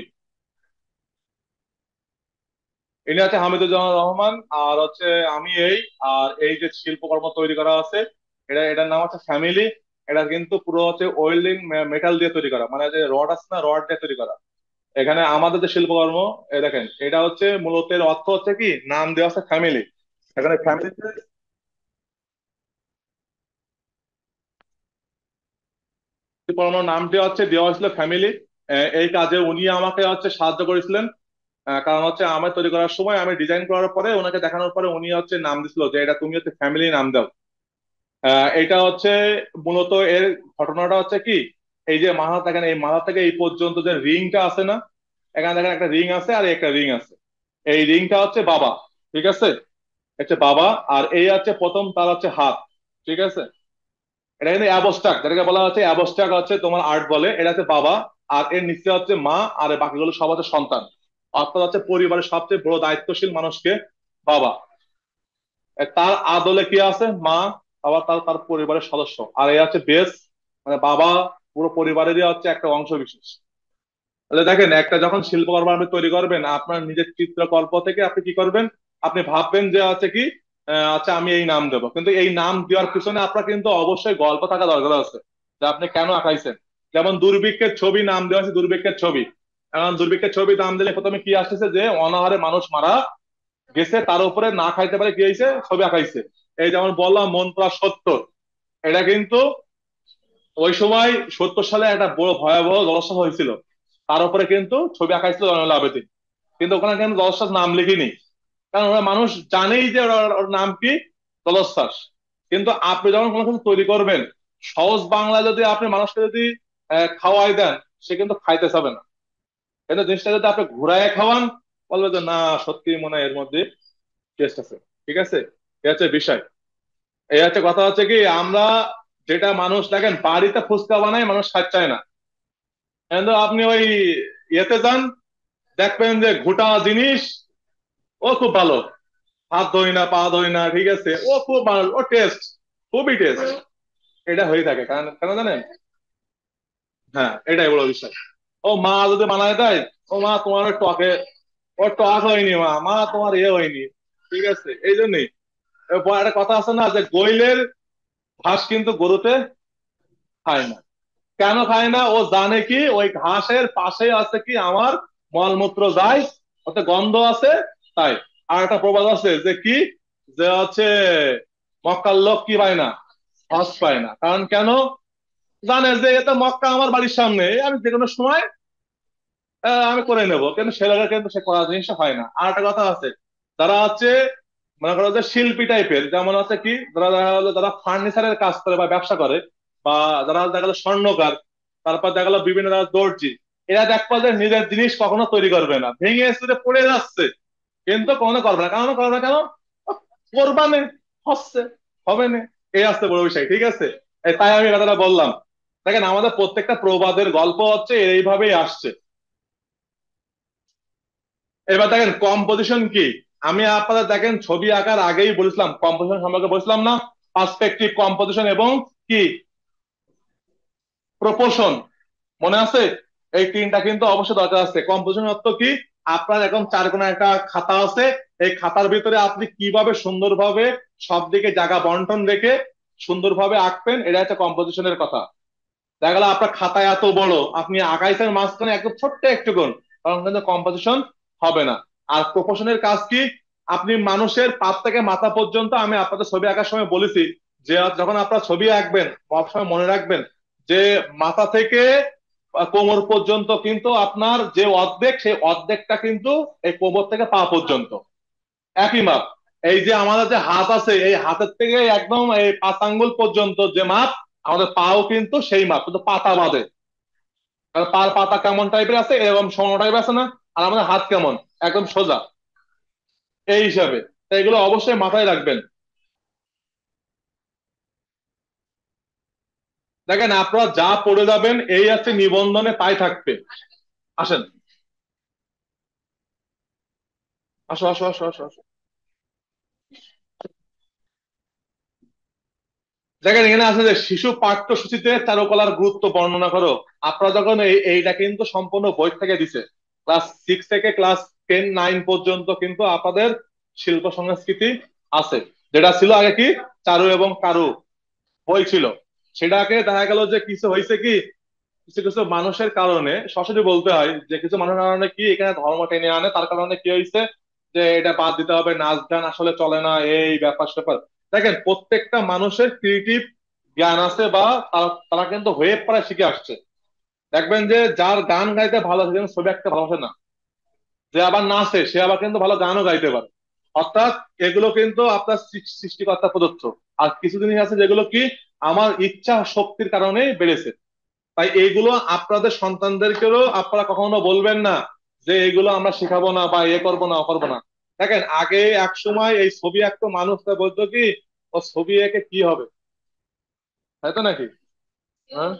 ইনি হচ্ছে হামিদুর রহমান, আর হচ্ছে আমি এই। আর এই যে শিল্পকর্ম তৈরি করা আছে, এটার নাম হচ্ছে ফ্যামিলি। এটা কিন্তু পুরো হচ্ছে ওয়েল্ডিং মেটাল দিয়ে তৈরি করা, মানে যে রড আছে না, রড দিয়ে তৈরি করা। এখানে আমাদের যে শিল্পকর্ম, এই দেখেন এটা হচ্ছে মূলত এর অর্থ হচ্ছে কি, নাম দেওয়া আছে ফ্যামিলি। এখানে ফ্যামিলিতে শিল্পকর্ম নামটি হচ্ছে দেওয়া হয়েছিল ফ্যামিলি। এই কাজে উনি আমাকে হচ্ছে সাহায্য করেছিলেন। কারণ হচ্ছে আমার তৈরি করার সময় আমি ডিজাইন করার পরে ওনাকে দেখানোর পরে উনি হচ্ছে নাম দিছিল যে এটা তুমি হচ্ছে ফ্যামিলি নাম দাও। এটা হচ্ছে মূলত এর ঘটনাটা হচ্ছে কি, এই যে মাথা দেখেন, এই মাথা থেকে এই পর্যন্ত যে রিংটা আছে না, এখানে দেখেন একটা রিং আছে আর একটা রিং আছে। এই রিংটা হচ্ছে বাবা, ঠিক আছে? হচ্ছে বাবা। আর এই হচ্ছে প্রথম তার হচ্ছে হাত, ঠিক আছে? এটা কিন্তু অ্যাবস্ট্রাক্ট, যেটাকে বলা হচ্ছে অ্যাবস্ট্রাক্ট হচ্ছে তোমার আর্ট বলে। এটা হচ্ছে বাবা, আর এর নিচে হচ্ছে মা, আর এর বাকিগুলো সব হচ্ছে সন্তান। অর্থাৎ হচ্ছে পরিবারের সবচেয়ে বড় দায়িত্বশীল মানুষকে বাবা। তার আদলে কি আছে মা, আবার তার তার পরিবারের সদস্য। আর এই হচ্ছে বেস, মানে বাবা পুরো পরিবারেরই হচ্ছে একটা অংশ বিশেষ। তাহলে দেখেন, একটা যখন শিল্পকর্ম আপনি তৈরি করবেন আপনার নিজের চিত্রকল্প থেকে, আপনি কি করবেন, আপনি ভাববেন যে হচ্ছে কি আচ্ছা আমি এই নাম দেবো, কিন্তু এই নাম দেওয়ার পিছনে আপনার কিন্তু অবশ্যই গল্প থাকা দরকার আছে যে আপনি কেন আঁকাইছেন। যেমন দুর্ভিক্ষের ছবি নাম দেওয়া আছে দুর্ভিক্ষের ছবি। এখন দুর্ভিক্ষের ছবি নাম দিলে প্রথমে কি আসতেছে, যে অনাহারে মানুষ মারা গেছে, তার উপরে না খাইতে পারে কি হয়েছে, ছবি আঁকাইছে। এই যেমন বললাম মন্ত্রা সত্য, এটা কিন্তু ওই সময় 70 সালে একটা বড় ভয়াবহ জলোচ্ছ্বাস হয়েছিল, তার উপরে কিন্তু ছবি আঁকাইছিল জয়নুল আবেদিন। কিন্তু ওখানে কিন্তু জলোচ্ছ্বাস নাম লিখিনি, কারণ ওরা মানুষ জানেই যে ওর নাম কি, জলোচ্ছ্বাস। কিন্তু আপনি যখন কোনো কিছু তৈরি করবেন, সহজ বাংলা যদি আপনি মানুষকে যদি খাওয়াই দেন, সে কিন্তু খাইতে চাবে না। কিন্তু জিনিসটা যদি আপনি ঘুরায় খাওয়ান, বলবে যে না, সত্যি মনে হয় এর মধ্যে টেস্ট আছে। ঠিক আছে, এই হচ্ছে বিষয়। এই হচ্ছে কথা, হচ্ছে কি আমরা যেটা মানুষ দেখেন বাড়িতে ফুচকা বানায় মানুষ খাচ্ছে চায় না, কিন্তু আপনি ওই ইয়েতে যান, দেখবেন যে গোটা জিনিস, ও খুব ভালো, হাত ধোয় না, পা ধোয় না, ঠিক আছে, ও খুব ভালো, ও টেস্ট, খুবই টেস্ট। এটা হয়ে থাকে কারণ কেন জানেন? হ্যাঁ, এটাই বড় বিষয়। ও মা যদি বানায় দেয়, ও মা তোমার টকে, ও টক হয়নি, মা মা তোমার ইয়ে হয়নি, ঠিক আছে, এই জন্যই। এরপর একটা কথা আছে না, যে গইলের ঘাস কিন্তু গরুতে খায় না। কেন খায় না? ও জানে কি ওই ঘাসের পাশে আছে কি আমার মলমূত্র যায়, ওতে গন্ধ আছে, তাই। আর একটা প্রবাদ আছে যে কি, যে হচ্ছে মক্কার লোক কি পায় না, হজ পায় না। কারণ কেন? জানে যে এটা মক্কা আমার বাড়ির সামনে, আমি যে কোনো সময় আমি করে নেবো, কিন্তু সে জায়গায় কিন্তু সে করা জিনিসটা হয় না। আর একটা কথা আছে, যারা হচ্ছে মনে করো যে শিল্পী টাইপের, যেমন আছে কি, যারা দেখা গেলো যারা ফার্নিচারের কাজ করে বা ব্যবসা করে, বা যারা দেখা গেলো স্বর্ণকার, তারপর দেখা গেলো বিভিন্ন যারা দর্জি, এরা দেখবা যে নিজের জিনিস কখনো তৈরি করবে না, ভেঙে চুরে পড়ে যাচ্ছে, কিন্তু কখনো করবে না। কেন করবে না? কেন? করবানে, হচ্ছে, হবে না। এই আসতে বড় বিষয়, ঠিক আছে। তাই আমি কথাটা বললাম। দেখেন আমাদের প্রত্যেকটা প্রবাদের গল্প হচ্ছে এইভাবেই আসছে। এবার দেখেন কম্পোজিশন কি, আমি আপনাদের দেখেন ছবি আঁকার আগেই বলেছিলাম কম্পোজিশন সম্পর্কে, বলছিলাম না, পার্সপেক্টিভ, কম্পোজিশন এবং কি, প্রপোর্শন, মনে আছে? এই তিনটা কিন্তু অবশ্যই দরকার আছে। কম্পোজিশন অর্থ কি, আপনার এখন চার কোণা একটা খাতা আছে, এই খাতার ভিতরে আপনি কিভাবে সুন্দরভাবে সব দিকে জায়গা বন্টন রেখে সুন্দরভাবে আঁকবেন, এটা হচ্ছে কম্পোজিশনের কথা। দেখা গেল আপনার খাতা এত বড়, আপনি আগাইছেন মাঝখানে একদম ছোট্ট একটু কোণ, তখন কিন্তু কম্পোজিশন হবে না। আর প্রপোর্শনের কাজ কি, আপনি মানুষের পা থেকে মাথা পর্যন্ত, আমি আপনাদের ছবি আঁকার সময় বলেছি যে যখন আপনার ছবি আঁকবেন সবসময় মনে রাখবেন যে মাথা থেকে কোমর পর্যন্ত কিন্তু আপনার যে অর্ধেক, সেই অর্ধেকটা কিন্তু এই কোমর থেকে পা পর্যন্ত একই মাপ। এই যে আমাদের যে হাত আছে, এই হাতের থেকে একদম এই 5 আঙ্গুল পর্যন্ত যে মাপ, আমাদের পাও কিন্তু সেই মাপ, কিন্তু পাতা বাদে। আর পার পাতা কেমন টাইপের আছে, এরকম সমান টাইপের আছে না, আর আমাদের হাত কেমন, একদম সোজা, এই হিসাবে। তো এগুলো অবশ্যই মাথায় রাখবেন। দেখেন আপনারা যা পড়ে যাবেন এই আছে নিবন্ধনে পাই থাকবে। আসেন, আসো আসো আসো আসো আসো। দেখেন এখানে আছে যে শিশু পাঠ্যসূচিতে চারুকলার গুরুত্ব বর্ণনা করো। আপনারা যখন এইটা কিন্তু সম্পূর্ণ বই থেকে দিছে, ক্লাস 6 থেকে ক্লাস 10, 9 পর্যন্ত কিন্তু আপনাদের শিল্প সংস্কৃতি আছে। যেটা ছিল আগে কি, চারু এবং কারু বই ছিল, সেটাকে দেখা গেল যে কিছু হয়েছে কি, কিছু কিছু মানুষের কারণে, সরাসরি বলতে হয় যে কিছু মানুষের কারণে কি এখানে ধর্ম টেনে আনে, তার কারণে কি হয়েছে, যে এটা বাদ দিতে হবে, নাচ গান আসলে চলে না, এই ব্যাপার স্যাপার। দেখেন প্রত্যেকটা মানুষের ক্রিয়েটিভ জ্ঞান আছে, বা তারা তারা কিন্তু হয়ে পড়ে শিখে আসছে। দেখবেন যে যার গান গাইতে ভালো আছে, কিন্তু ছবি আঁকতে ভালোবাসে না, যে আবার নাচে সে আবার কিন্তু ভালো গানও গাইতে পারে। অর্থাৎ এগুলো কিন্তু আপনার সৃষ্টিকর্তা প্রদত্ত। আর কিছু জিনিস আছে যেগুলো কি আমার ইচ্ছা শক্তির কারণেই বেড়েছে। তাই এইগুলো আপনাদের সন্তানদেরকেও আপনারা কখনো বলবেন না যে এগুলো আমরা শেখাবো না বা এ করবো না ও করবো না। দেখেন আগে এক সময় এই ছবি আঁকতো মানুষ, তা বলতো কি ও ছবি এঁকে কি হবে, তাই তো নাকি? হ্যাঁ,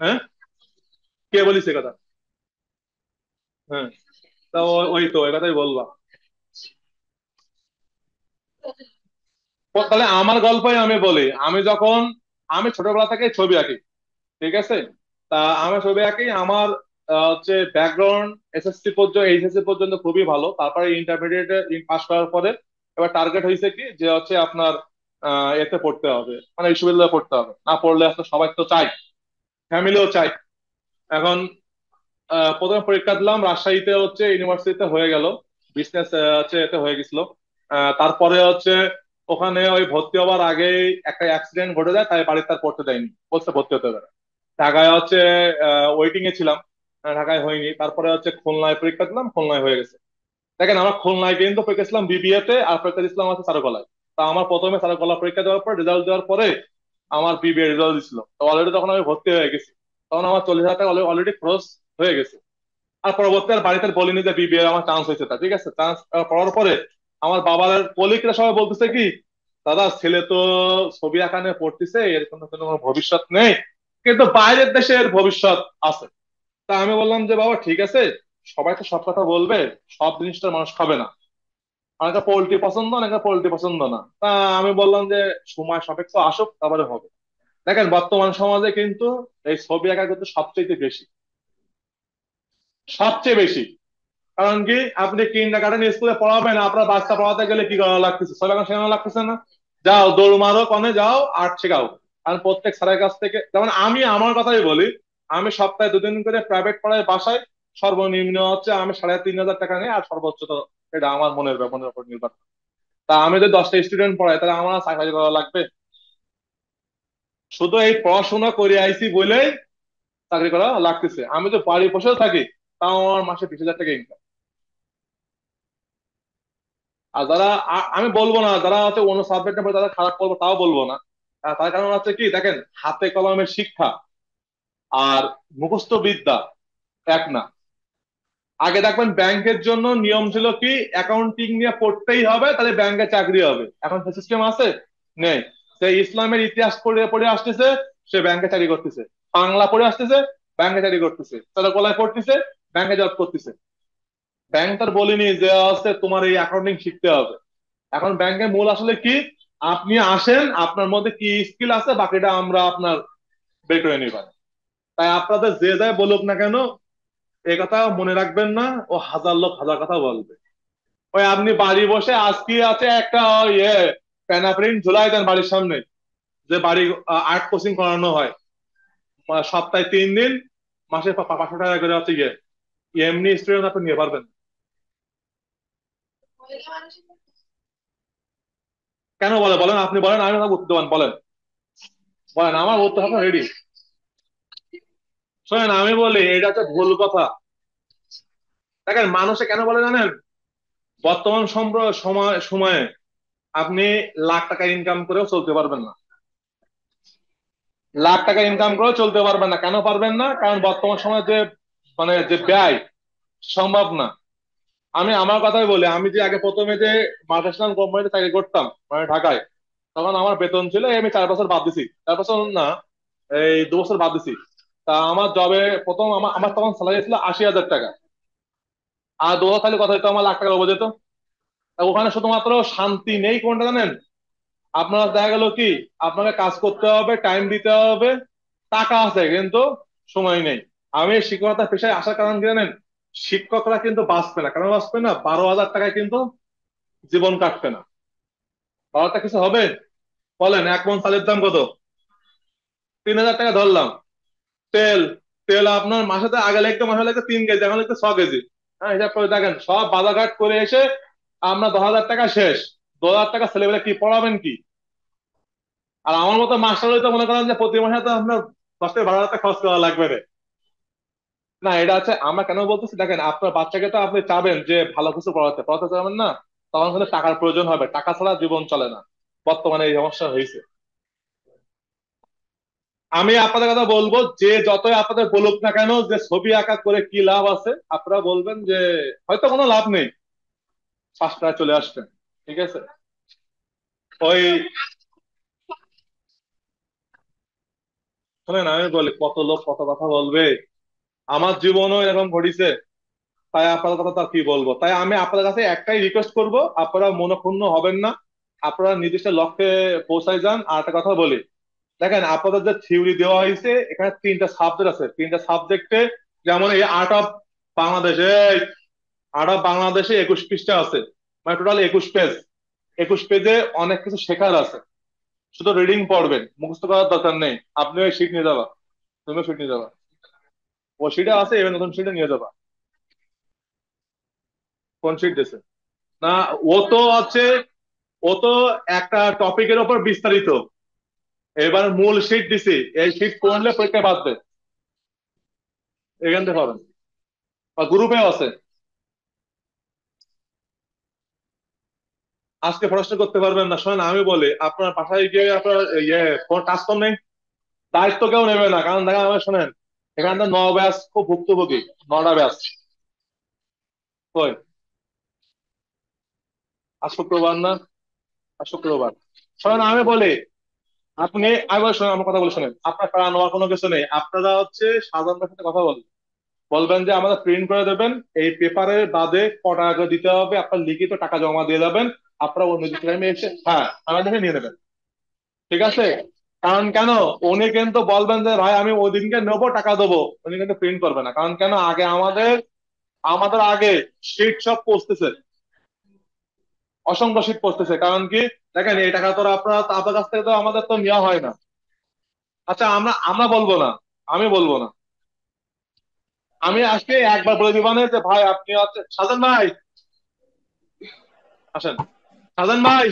হ্যাঁ, কে বলিস এ কথা? হ্যাঁ, তা ওই তো এ কথাই বলবা। তাহলে আমার গল্পই আমি বলি, আমি যখন, আমি ছোটবেলা থেকে ছবি আঁকি, ঠিক আছে। তা আমার ছবি আঁকি, আমার হচ্ছে ব্যাকগ্রাউন্ড এসএসসি পর্যন্ত, এইচএসসি পর্যন্ত খুবই ভালো। তারপরে ইন্টারমিডিয়েটে পাস করার পরে এবার টার্গেট হয়েছে কি যে হচ্ছে আপনার এতে পড়তে হবে, মানে বিশ্ববিদ্যালয়ে পড়তে হবে, না পড়লে আসলে সবাই তো চাই, ফ্যামিলিও চাই। এখন প্রথমে পরীক্ষা দিলাম রাজশাহীতে, হচ্ছে ইউনিভার্সিটিতে হয়ে গেল, বিজনেস হচ্ছে এতে হয়ে গেছিল। তারপরে হচ্ছে ওখানে ওই ভর্তি হওয়ার আগে একটা অ্যাক্সিডেন্ট ঘটে যায়, তাই বাড়িতে আর পড়তে দেয়নি, বলছে ভর্তি হতে হবে না। ঢাকায় হচ্ছে ওয়েটিং এ ছিলাম, ঢাকায় হয়নি। তারপরে হচ্ছে খুলনায় পরীক্ষা দিলাম, খুলনায় হয়ে গেছে। দেখেন আমার খুলনায় কিন্তু পরীক্ষা দিলাম বিবিএ তে, আর পরীক্ষা দিয়েছিলাম হচ্ছে চারুকলায়। তা আমার প্রথমে চারুকলা পরীক্ষা দেওয়ার পর রেজাল্ট দেওয়ার পরে আমার বিবিএ রেজাল্ট দিছিল, তো অলরেডি তখন আমি ভর্তি হয়ে গেছি। তখন আমার 40,000 টাকা অলরেডি খরচ হয়ে গেছে। আর পরবর্তী আর বাড়িতে বলিনি যে বিবিএ আমার চান্স হয়েছে, তা ঠিক আছে। চান্স পড়ার পরে আমার বাবার কলিগরা সবাই বলতেছে কি, দাদা ছেলে তো ছবি আঁকা নিয়ে পড়তেছে, এর কোনো ভবিষ্যৎ নেই, কিন্তু বাইরের দেশে এর ভবিষ্যৎ আছে। তা আমি বললাম যে বাবা ঠিক আছে, সবাই তো সব কথা বলবে, সব জিনিসটা মানুষ খাবে না। অনেকে পোল্ট্রি পছন্দ, অনেকে পোল্ট্রি পছন্দ না। তা আমি বললাম যে সময় সাপেক্ষ আসুক, তারপরে হবে। দেখেন বর্তমান সমাজে কিন্তু এই ছবি আঁকা কিন্তু সবচেয়ে বেশি, সবচেয়ে বেশি। কারণ কি, আপনি কিন্ডার গার্ডেন স্কুলে পড়াবেন, আপনার বাচ্চা পড়াতে গেলে কি করা লাগতেছে, ছবি আঁকা শেখানো লাগতেছে না? যাও দৌড় মারো, কনে যাও আর্ট শেখাও। আর প্রত্যেক স্যারের কাছ থেকে, যেমন আমি আমার কথাই বলি, আমি সপ্তাহে 2 দিন করে প্রাইভেট পড়াই বাসায়। সর্বনিম্ন হচ্ছে আমি 3,500 টাকা নেই, আর সর্বোচ্চ তো এটা আমার মনের উপর নির্ভর করে। তা আমি যদি 10টা স্টুডেন্ট পড়াই, তাহলে আমার আর চাকরি করা লাগবে? শুধু এই পড়াশোনা করে আইছি বলেই চাকরি করা লাগতেছে। আমি তো বাড়ি বসেও থাকি, তাও আমার মাসে 20,000 টাকা ইনকাম। আর যারা আমি বলবো না যারা হচ্ছে অন্য সাবজেক্টে পড়ে তারা খারাপ করবো, তাও বলবো না। তার কারণ হচ্ছে কি, দেখেন হাতে কলমের শিক্ষা আর মুখস্থ বিদ্যা এক না। আগে দেখবেন ব্যাংকের জন্য নিয়ম ছিল কি, অ্যাকাউন্টিং নিয়ে পড়তেই হবে, তাহলে ব্যাংকে চাকরি হবে। এখন সিস্টেম আছে? নেই। সে ইসলামের ইতিহাস পড়ে পড়ে আসতেছে, সে ব্যাংকে চাকরি করতেছে। বাংলা পড়ে আসতেছে, ব্যাংকে চাকরি করতেছে। তারা গলায় পড়তেছে, ব্যাংকে জব করতেছে। ব্যাংক তার বলিনি যে হচ্ছে তোমার এই অ্যাকাউন্টিং শিখতে হবে। এখন ব্যাংকের মূল আসলে কি, আপনি আসেন, আপনার মধ্যে কি স্কিল আছে, বাকিটা আমরা আপনার বের করে নিবেন। তাই আপনাদের যে যাই বলুক না কেন, এ কথা মনে রাখবেন না, ও হাজার লোক হাজার কথা বলবে। ওই আপনি বাড়ি বসে আজকে আছে একটা ইয়ে প্যানাপ্রিন্ট ঝুলাই দেন বাড়ির সামনে, যে বাড়ি আর্ট কোচিং করানো হয়, সপ্তাহে 3 দিন, মাসে 500 টাকা করে হচ্ছে গিয়ে, এমনি স্টুডেন্ট আপনি নিয়ে পারবেন? কেন বলে বলেন, আপনি বলেন, আমি আপনাকে উত্তর দেবেন, বলেন, বলেন, আমার উত্তর আপনার রেডি। শোনেন আমি বলি, এটা হচ্ছে ভুল কথা। দেখেন মানুষে কেন বলে জানেন, বর্তমান সময় সময়ে আপনি লাখ টাকা ইনকাম করেও চলতে পারবেন না। লাখ টাকা ইনকাম করেও চলতে পারবেন না। কেন পারবেন না? কারণ বর্তমান সময়ে যে মানে যে ব্যয়, সম্ভব না। আমি আমার কথাই বলি, আমি যে আগে প্রথমে যে মাল্টিন্যাশনাল কোম্পানিতে চাকরি করতাম মানে ঢাকায়, তখন আমার বেতন ছিল, আমি 4 বছর বাদ দিছি, 4 বছর না, এই 2 বছর বাদ দিছি। তা আমার জবে প্রথম আমার আমার তখন স্যালারি ছিল 80,000 টাকা। আর 2 বছর খালি কথা হতো আমার লাখ টাকা অবো যেত। তা ওখানে শুধুমাত্র শান্তি নেই কোনটা জানেন, আপনার দেখা গেল কি, আপনাকে কাজ করতে হবে, টাইম দিতে হবে, টাকা আছে কিন্তু সময় নেই। আমি এই শিক্ষকতা পেশায় আসার কারণ কি জানেন, শিক্ষকরা কিন্তু বাঁচবে না। কেন বাঁচবে না? 12,000 টাকায় কিন্তু জীবন কাটবে না। বারোটা কিছু হবে? বলেন, 1 মণ চালের দাম কত? 3,000 টাকা ধরলাম। তেল, তেল আপনার মাসেতে আগে লাগতো, মাসে লাগতো 3 কেজি, এখন লাগতো 6 কেজি। হ্যাঁ, হিসাব করে দেখেন, সব বাজারঘাট করে এসে আপনার 10,000 টাকা শেষ। 10,000 টাকা ছেলেবেলা কি পড়াবেন কি? আর আমার মতো মাস্টার হইতে মনে করেন যে প্রতি মাসে তো আপনার 10 থেকে 12,000 টাকা খরচ করা লাগবে রে। না, এটা হচ্ছে আমরা কেন বলতেছি, দেখেন আপনার বাচ্চাকে তো আপনি চাবেন যে ভালো কিছু পড়াতে পড়াতে চাবেন না, তখন হলে টাকার প্রয়োজন হবে, টাকা ছাড়া জীবন চলে না। বর্তমানে এই সমস্যা হয়েছে। আমি আপনাদের কথা বলবো, যে যতই আপনাদের বলুক না কেন যে ছবি আঁকা করে কি লাভ আছে, আপনারা বলবেন যে হয়তো কোনো লাভ নেই, 5 টাকা চলে আসবেন। ঠিক আছে। ওই শোনেন আমি বলি, কত লোক কত কথা বলবে, আমার জীবনও এরকম ঘটিছে। তাই আপনাদের কথা তো আর কি বলবো। তাই আমি আপনাদের কাছে একটাই রিকোয়েস্ট করব, আপনারা মনক্ষুণ্ণ হবেন না, আপনারা নির্দিষ্ট লক্ষ্যে পৌঁছায় যান। আর একটা কথা বলি, দেখেন আপনাদের যে থিওরি দেওয়া হয়েছে এখানে 3টা সাবজেক্ট আছে, 3টা সাবজেক্টে যেমন এই আর্ট অফ বাংলাদেশে, আর্ট অফ বাংলাদেশে 21 পৃষ্ঠা আছে, মানে টোটাল 21 পেজ। 21 পেজে অনেক কিছু শেখার আছে, শুধু রিডিং পড়বেন, মুখস্থ করার দরকার নেই। আপনি ওই শিট নিয়ে যাবা, তুমিও শিট নিয়ে যাবা, ও শিটে আছে, এবার নতুন শিটে নিয়ে যাবা। কোন শিট দিছে না? ও তো আছে, ও তো একটা টপিকের উপর বিস্তারিত। এবার মূল শিট দিছি, এই শিট পড়লে পরীক্ষা বাঁচবে, এখান থেকে পাবেন। আর গ্রুপেও আছে, আজকে পড়াশোনা করতে পারবেন না। শোনেন আমি বলি, আপনার বাসায় গিয়ে আপনার ইয়ে কোনো কাজ কম নেই, দায়িত্ব কেউ নেবে না। কারণ দেখা যাবে, শোনেন এখানে 9 ব্যাচ খুব ভুক্তভোগী, 9টা ব্যাচ। কই আজ শুক্রবার না? আজ শুক্রবার। শোনেন আমি বলি, আপনি আগে শোনেন, আমার কথা বলে শোনেন, আপনার প্যারা নেওয়ার কোনো কিছু নেই। আপনারা হচ্ছে সাধারণের সাথে কথা বলবেন, বলবেন যে আমাদের প্রিন্ট করে দেবেন, এই পেপারের বাদে ক টাকা করে দিতে হবে, আপনার লিখিত টাকা জমা দিয়ে যাবেন। আপনারা ওই নির্দিষ্ট টাইমে এসে, হ্যাঁ, আমাদের নিয়ে নেবেন, ঠিক আছে? কারণ কেন, উনি কিন্তু বলবেন যে ভাই আমি ওই দিনকে নেবো, টাকা দেবো, উনি কিন্তু প্রিন্ট করবে না। কারণ কেন, আগে আমাদের আমাদের আগে শীট সব পৌঁছতেছে, অসংখ্য শীট পৌঁছতেছে। কারণ কি, দেখেন এই টাকা তো আপনার আপনার কাছ থেকে তো আমাদের তো নেওয়া হয় না। আচ্ছা, আমরা আমরা বলবো না, আমি বলবো না, আমি আজকে একবার বলে দিবানে যে ভাই আপনি হচ্ছে সাজান ভাই, আসেন সাজান ভাই,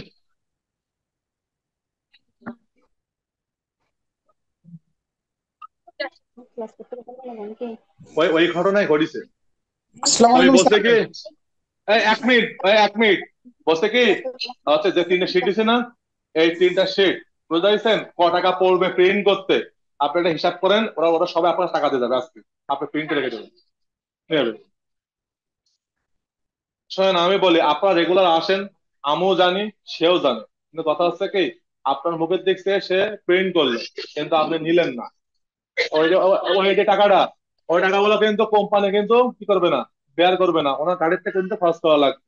ওই ওই ঘটনায় ঘটিছে। আসসালামু ওই আলাইকুম বলছে স্যার। কি, এই 1 মিনিট, এই 1 মিনিট, বলছে কি হচ্ছে যে 3টা শিট দিছে না, এই 3টা শিট বুঝতে পারছেন ক টাকা পড়বে প্রিন্ট করতে, আপনি একটা হিসাব করেন, ওরা ওরা সবাই আপনার টাকা দিয়ে যাবে আজকে, আপনি প্রিন্ট রেখে দেবেন, ঠিক আছে? শোনেন আমি বলি, আপনারা রেগুলার আসেন, আমিও জানি, সেও জানে, কিন্তু কথা হচ্ছে কি, আপনার মুখের দিক থেকে সে প্রিন্ট করলো, কিন্তু আপনি নিলেন না। ওই যে ওই যে টাকাটা, ওই টাকাগুলো কিন্তু কোম্পানি কিন্তু কি করবে না, বেয়ার করবে না, ওনার গাড়ির থেকে কিন্তু খরচ করা লাগবে।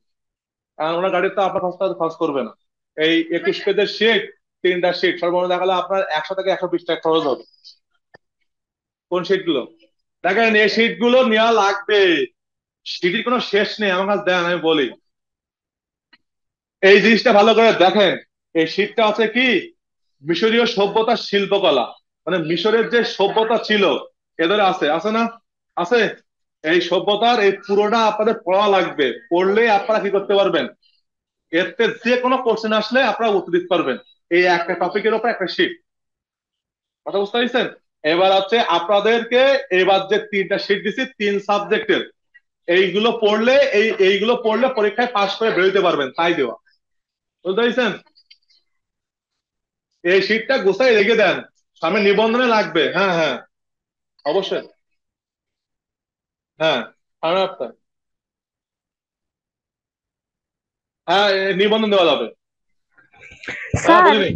কারণ ওনার গাড়িতে আপনার খরচ করবে না। এই 21 পেজের শিট, 3টা শিট সর্বমোট দেখালে আপনার 100 থেকে 120 টাকা খরচ হবে। কোন শিট গুলো? দেখেন এই শিট গুলো নেওয়া লাগবে, সিটির কোনো শেষ নেই, আমার কাছে দেন আমি বলি। এই জিনিসটা ভালো করে দেখেন, এই শীটটা আছে কি, মিশরীয় সভ্যতার শিল্পকলা, মানে মিশরের যে সভ্যতা ছিল এদের আছে, আছে না? আছে। এই সভ্যতার এই পুরোটা আপনাদের পড়া লাগবে, পড়লে আপনারা কি করতে পারবেন, এতে যে কোনো কোশ্চেন আসলে আপনারা উত্তর দিতে পারবেন। এই একটা টপিকের উপর একটা শীট, কথা বুঝতে পারছেন? এবার হচ্ছে আপনাদেরকে, এবার যে 3টা শীট দিচ্ছি 3 সাবজেক্টের, এইগুলো পড়লে এইগুলো পড়লে পরীক্ষায় পাশ করে বেরোতে পারবেন, তাই দেওয়া, বুঝতে পারছেন? এই শীটটা গোছাই রেখে দেন, সামনে নিবন্ধনে লাগবে। হ্যাঁ হ্যাঁ, অবশ্যই। হ্যাঁ, সামনে আপনার, হ্যাঁ নিবন্ধন দেওয়া যাবে। হ্যাঁ স্যার বুঝিনি,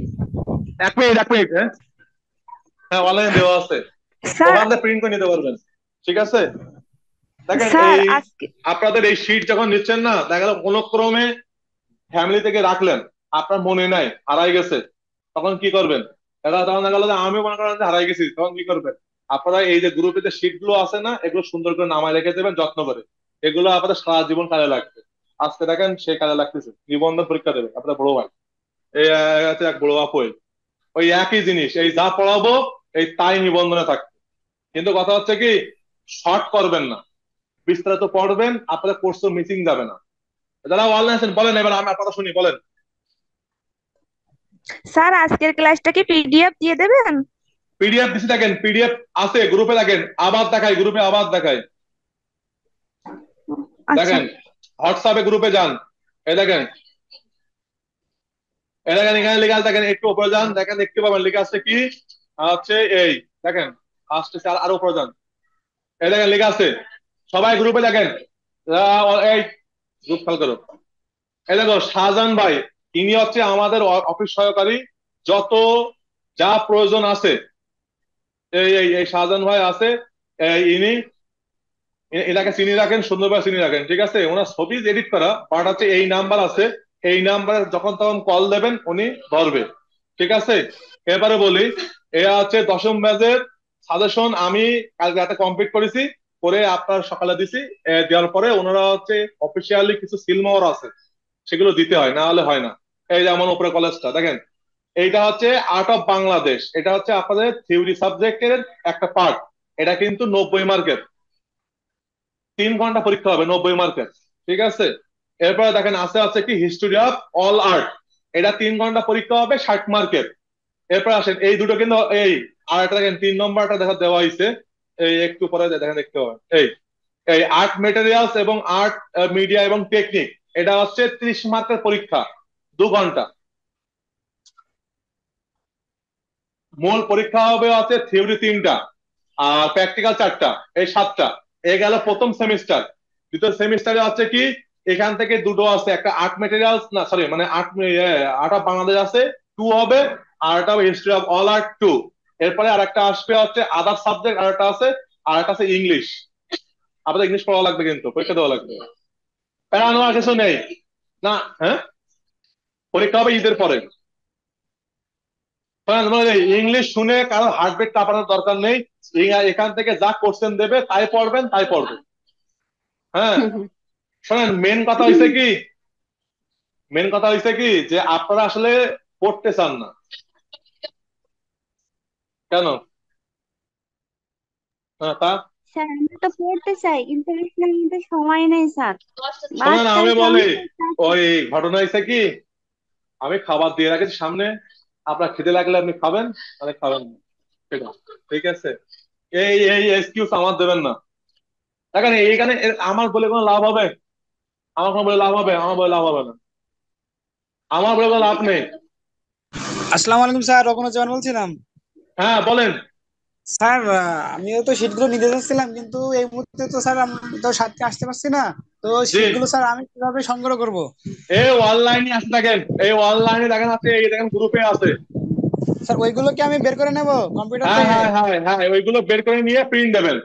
1 মিনিট 1 মিনিট, হ্যাঁ হ্যাঁ অনলাইনে দেওয়া আছে, স্যার ওখান থেকে প্রিন্ট করে নিতে পারবেন, ঠিক আছে? দেখেন স্যার এই আজকে আপনাদের এই শীট যখন নিচ্ছেন না, দেখা গেল কোনো ক্রমে ফ্যামিলি থেকে রাখলেন, আপনার মনে নাই, হারাই গেছে, তখন কি করবেন? এটা তখন দেখা গেলো যে আমি মনে করেন যে হারাই গেছি, তখন কি করবেন? আপনারা এই যে গ্রুপে যে শীট গুলো আছে না, এগুলো সুন্দর করে নামায় রেখে দেবেন যত্ন করে, এগুলো আপনাদের সারা জীবন কাজে লাগবে। আজকে দেখেন সে কাজে লাগতেছে, নিবন্ধন পরীক্ষা দেবে আপনার বড় ভাই, এই আছে এক বড় আপু, ওই একই জিনিস, এই যা পড়াবো এই তাই নিবন্ধনে থাকবে। কিন্তু কথা হচ্ছে কি, শর্ট করবেন না, বিস্তারিত পড়বেন, আপনাদের কোর্স মিসিং যাবে না। যারা অনলাইন আছেন বলেন, এবার আমি আপনার কথা শুনি, বলেন। স্যার আজকের ক্লাসটা কি পিডিএফ দিয়ে দেবেন? পিডিএফ দিছি, দেখেন পিডিএফ আছে গ্রুপে, দেখেন আবার দেখাই, গ্রুপে আবার দেখাই, আচ্ছা দেখেন হোয়াটসঅ্যাপে গ্রুপে যান, এই দেখেন, এই দেখেন এখানে লেখা আছে, দেখেন একটু উপরে যান, দেখেন দেখতে পাবেন লেখা আছে কি, হচ্ছে এই দেখেন, আসতেছে আরো উপরে যান, এই দেখেন লেখা আছে, সবাই গ্রুপে দেখেন, এই গ্রুপ খেয়াল করো, এই দেখো শাহজাহান ভাই, ইনি হচ্ছে আমাদের অফিস সহকারী, যত যা প্রয়োজন আছে এই এই এই শাহজাহান ভাই আছে, ইনি এলাকা চিনি রাখেন, সুন্দরভাবে চিনি রাখেন, ঠিক আছে? ওনার ছবি এডিট করা, বাট হচ্ছে এই নাম্বার আছে, এই নাম্বারে যখন তখন কল দেবেন উনি ধরবে, ঠিক আছে? এবারে বলি, এরা হচ্ছে দশম ব্যাচের সাজেশন আমি কালকে রাতে কমপ্লিট করেছি, করে আপনার সকালে দিছি। দেওয়ার পরে ওনারা হচ্ছে অফিসিয়ালি কিছু সিলমোহর আছে, সেগুলো দিতে হয়, না হলে হয় না। এই যেমন উপরে কলেজটা দেখেন, এইটা হচ্ছে আর্ট অফ বাংলাদেশ, এটা হচ্ছে আপনাদের থিওরি সাবজেক্টের একটা পার্ট। এটা কিন্তু 90 মার্কের, 3 ঘন্টা পরীক্ষা হবে, 90 মার্কের। ঠিক আছে, এরপরে দেখেন আছে আছে কি হিস্টোরি অফ অল আর্ট, এটা 3 ঘন্টা পরীক্ষা হবে, 60 মার্কের। এরপর আসেন এই দুটো কিন্তু এই, আর একটা দেখেন 3 নম্বরটা দেখা দেওয়া হয়েছে, এই একটু পরে দেখেন দেখতে পাবেন, এই এই আর্ট মেটেরিয়ালস এবং আর্ট মিডিয়া এবং টেকনিক, এটা হচ্ছে 30 মার্কের পরীক্ষা, 2 ঘন্টা। মূল পরীক্ষা হবে আছে থিওরি 3টা আর প্র্যাকটিক্যাল 4টা, এই 7টা। এ গেল প্রথম সেমিস্টার। দ্বিতীয় সেমিস্টারে আছে কি, এখান থেকে দুটো আছে, একটা আর্ট মেটেরিয়ালস না সরি মানে আর্ট আর্ট অফ বাংলাদেশ আছে 2 হবে, আর একটা হিস্ট্রি অফ অল আর্ট 2। এরপরে আরেকটা আসবে হচ্ছে আদার সাবজেক্ট, আর একটা আছে, আর একটা আছে ইংলিশ। আপনাদের ইংলিশ পড়া লাগবে, কিন্তু পরীক্ষা দেওয়া লাগবে, প্যারা নেওয়ার কিছু নেই না। হ্যাঁ, পরীক্ষা হবে ঈদের পরে। ইংলিশ শুনে কারো হার্টবিট কাঁপানোর দরকার নেই, এখান থেকে যা কোশ্চেন দেবে তাই পড়বেন, তাই পড়বেন। হ্যাঁ, শোনেন, মেন কথা হয়েছে কি যে আপনারা আসলে পড়তে চান না কেন? হ্যাঁ, তা স্যার আমরা তো পড়তে চাই, কিন্তু আসলে আমাদের সময় নেই স্যার। শোনেন, বাচ্চার আমি বলি, কারণে। ওই ঘটনা হয়েছে কি, আমি খাবার দিয়ে রাখেছি সামনে, আপনার খিদে লাগলে আপনি খাবেন, মানে খাবেন না। ঠিক আছে, ঠিক আছে, এই এই এক্সকিউজ আমার দেবেন না। দেখেন এইখানে আমার বলে কোনো লাভ হবে? আমার কোনো বলে লাভ হবে? আমার বলে লাভ হবে না, আমার বলে কোনো লাভ নেই। আসসালামু আলাইকুম স্যার, রকনুজ্জামান বলছিলাম। হ্যাঁ বলেন। স্যার আমিও তো শিটগুলো নিতে চাচ্ছিলাম, কিন্তু এই মুহূর্তে তো স্যার আমি তো সাথে আসতে পারছি না। তো জি, শিটগুলো স্যার আমি কিভাবে সংগ্রহ করব? এই অনলাইনে আছে দেখেন, এই অনলাইনে দেখেন আছে, এই দেখেন গ্রুপে আছে। স্যার ওইগুলো কি আমি বের করে নেব কম্পিউটার হ্যাঁ থেকে? হ্যাঁ হ্যাঁ হ্যাঁ, ওইগুলো বের করে নিয়ে প্রিন্ট দেবেন,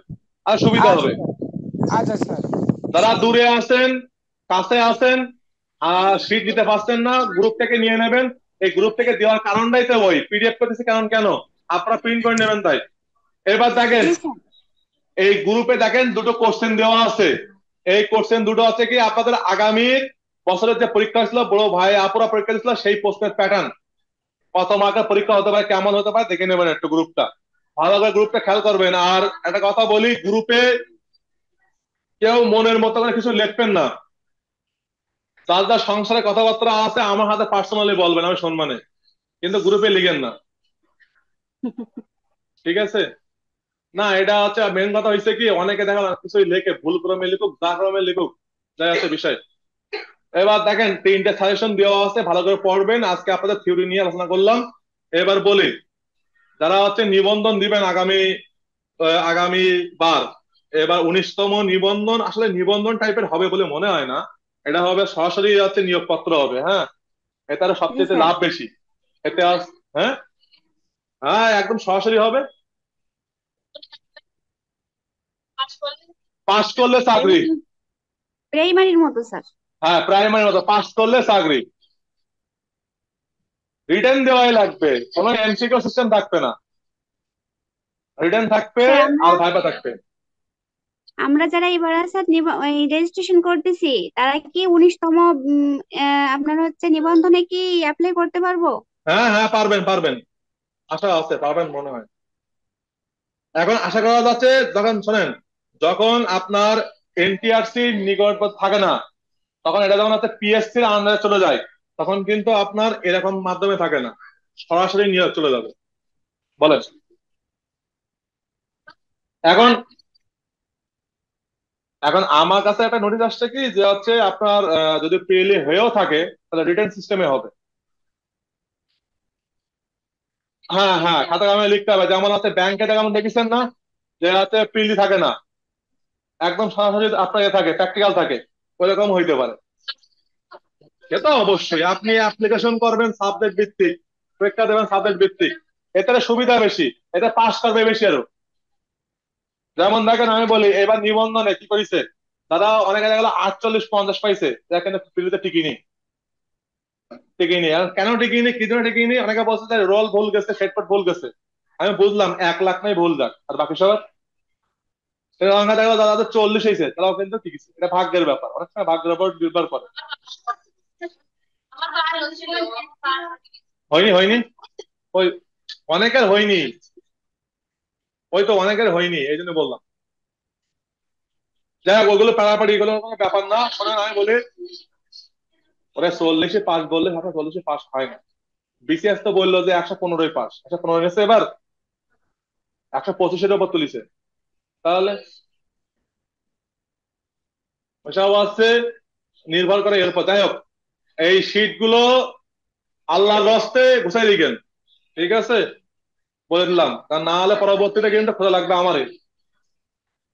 আর সুবিধা আচ্ছা হবে। স্যার, আচ্ছা স্যার। যারা দূরে আছেন, কাছে আছেন, আর সিট দিতে পারছেন না, গ্রুপ থেকে নিয়ে নেবেন। এই গ্রুপ থেকে দেওয়ার কারণটাই তো ওই পিডিএফ করতেছে, কারণ কেন আপনারা প্রিন্ট করে নেবেন তাই। এবার দেখেন, জি স্যার। এই গ্রুপে দেখেন দুটো কোশ্চেন দেওয়া আছে। এই কোশ্চেন দুটো আছে কি আপনাদের আগামীর বছরের যে পরীক্ষা ছিল, বড় ভাই আপুরা পরীক্ষা দিয়েছিল, সেই প্রশ্নের প্যাটার্ন, কত মার্কের পরীক্ষা হতে পারে, কেমন হতে পারে, দেখে নেবেন একটু গ্রুপটা, ভালো করে গ্রুপটা খেয়াল করবেন। আর একটা কথা বলি, গ্রুপে কেউ মনের মতো করে কিছু লিখবেন না। যার যার সংসারে কথাবার্তা আছে আমার হাতে পার্সোনালি বলবেন, আমি সম্মানে, কিন্তু গ্রুপে লিখেন না, ঠিক আছে? না, এটা হচ্ছে মেন কথা হয়েছে কি, অনেকে দেখা যায় কিছুই লেখে, ভুল ক্রমে লিখুক, যা ক্রমে লিখুক, যাই হচ্ছে বিষয়। এবার দেখেন 3টে সাজেশন দেওয়া আছে, ভালো করে পড়বেন। আজকে আপনাদের থিওরি নিয়ে আলোচনা করলাম। এবার বলি, যারা হচ্ছে নিবন্ধন দিবেন আগামী বার, এবার 19তম নিবন্ধন, আসলে নিবন্ধন টাইপের হবে বলে মনে হয় না, এটা হবে সরাসরি হচ্ছে নিয়োগপত্র হবে। হ্যাঁ, এটা আরো জি সবচেয়ে স্যার। লাভ বেশি। এতে হ্যাঁ হ্যাঁ, একদম সরাসরি হবে। পাস করলে চাকরি। প্রাইমারির মতো স্যার। হ্যাঁ, প্রাইমারি মতো পাস করলে চাকরি। রিটার্ন দেওয়াই লাগবে, কোনো এমসিকিউ সিস্টেম থাকবে না, রিটার্ন থাকবে স্যার আমরা আর ভাইবা থাকবে। আমরা যারা এবার স্যার রেজিস্ট্রেশন করতেছি, তারা কি 19তম আপনার হচ্ছে নিবন্ধনে কি অ্যাপ্লাই করতে পারবো? হ্যাঁ হ্যাঁ, পারবেন পারবেন, আশা আছে পারবেন মনে হয়। এখন আশা করা যাচ্ছে, যখন শোনেন, যখন আপনার এনটিআরসি নিকট থাকে না, তখন এটা যখন হচ্ছে পিএসসির আন্ডারে চলে যায়, তখন কিন্তু আপনার এরকম মাধ্যমে থাকে না, সরাসরি নিয়োগ চলে যাবে। বলেন। এখন এখন আমার কাছে একটা নোটিশ আসছে কি, যে হচ্ছে আপনার যদি প্রিলি হয়েও থাকে, তাহলে রিটার্ন সিস্টেমে হবে। হ্যাঁ হ্যাঁ, খাতা কামে লিখতে হবে, যেমন হচ্ছে ব্যাংকে যেমন দেখেছেন না, যে হচ্ছে প্রিলি থাকে না, একদম সরাসরি আপনার থাকে, প্র্যাকটিক্যাল থাকে, ওইরকম হইতে পারে। সে তো অবশ্যই, আপনি অ্যাপ্লিকেশন করবেন সাবজেক্ট ভিত্তিক, পরীক্ষা দেবেন সাবজেক্ট ভিত্তিক, এতে সুবিধা বেশি, এতে পাস করবে বেশি আরো। যেমন দেখেন আমি বলি, এবার নিবন্ধনে কি করেছে, তারা অনেকে দেখা গেলো 48-50 পাইছে, দেখেন প্রিলিতে টিকি নেই, টিকি নেই। আর কেন টিকি নেই, কি জন্য টিকি নেই, অনেকে বলছে যে রোল ভুল গেছে, সেটপট ভুল গেছে। আমি বুঝলাম 1 লাখ নাই ভুল যাক, আর বাকি সবার অঙ্ক দেখলো দাদা 40 হয়েছে, তারাও কিন্তু ঠিক আছে। এটা ভাগ্যের ব্যাপার, অনেক সময় ভাগ্যের উপর নির্ভর করে। হয়নি হয়নি ওই অনেকের হয়নি, ওই তো অনেকের হয়নি, এই জন্য বললাম। যাই হোক, ওগুলো পাড়াপাড়ি এগুলো কোনো ব্যাপার না। শোনেন আমি বলি, ওরা 40-এ পাস বললে আপনার 40-এ পাস হয় না। বিসিএস তো বললো যে 115 পাস, 115 গেছে, এবার 125-এর উপর তুলিছে। তাহলে ওইসব আছে, নির্ভর করে এর উপর। যাই হোক, এই শীট গুলো আল্লাহর রস্তে গুছাই দিবেন, ঠিক আছে, বলে দিলাম। কারণ না হলে পরবর্তীতে কিন্তু খোঁজা লাগবে আমারই।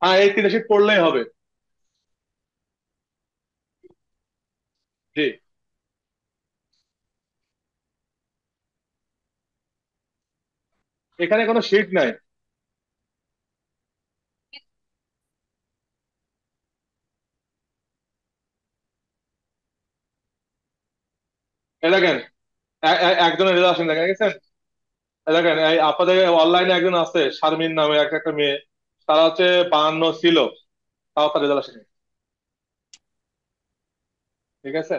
হ্যাঁ, এই 3টে শীট পড়লেই হবে। জি, এখানে কোনো শীট নাই। এ দেখেন, একজনের রেজাল্ট আসেন, দেখেন গেছেন। দেখেন এই আপনাদের অনলাইনে একজন আছে শারমিন নামে একটা মেয়ে, তারা হচ্ছে 52 ছিল, তাও তার রেজাল্ট আসেনি, ঠিক আছে।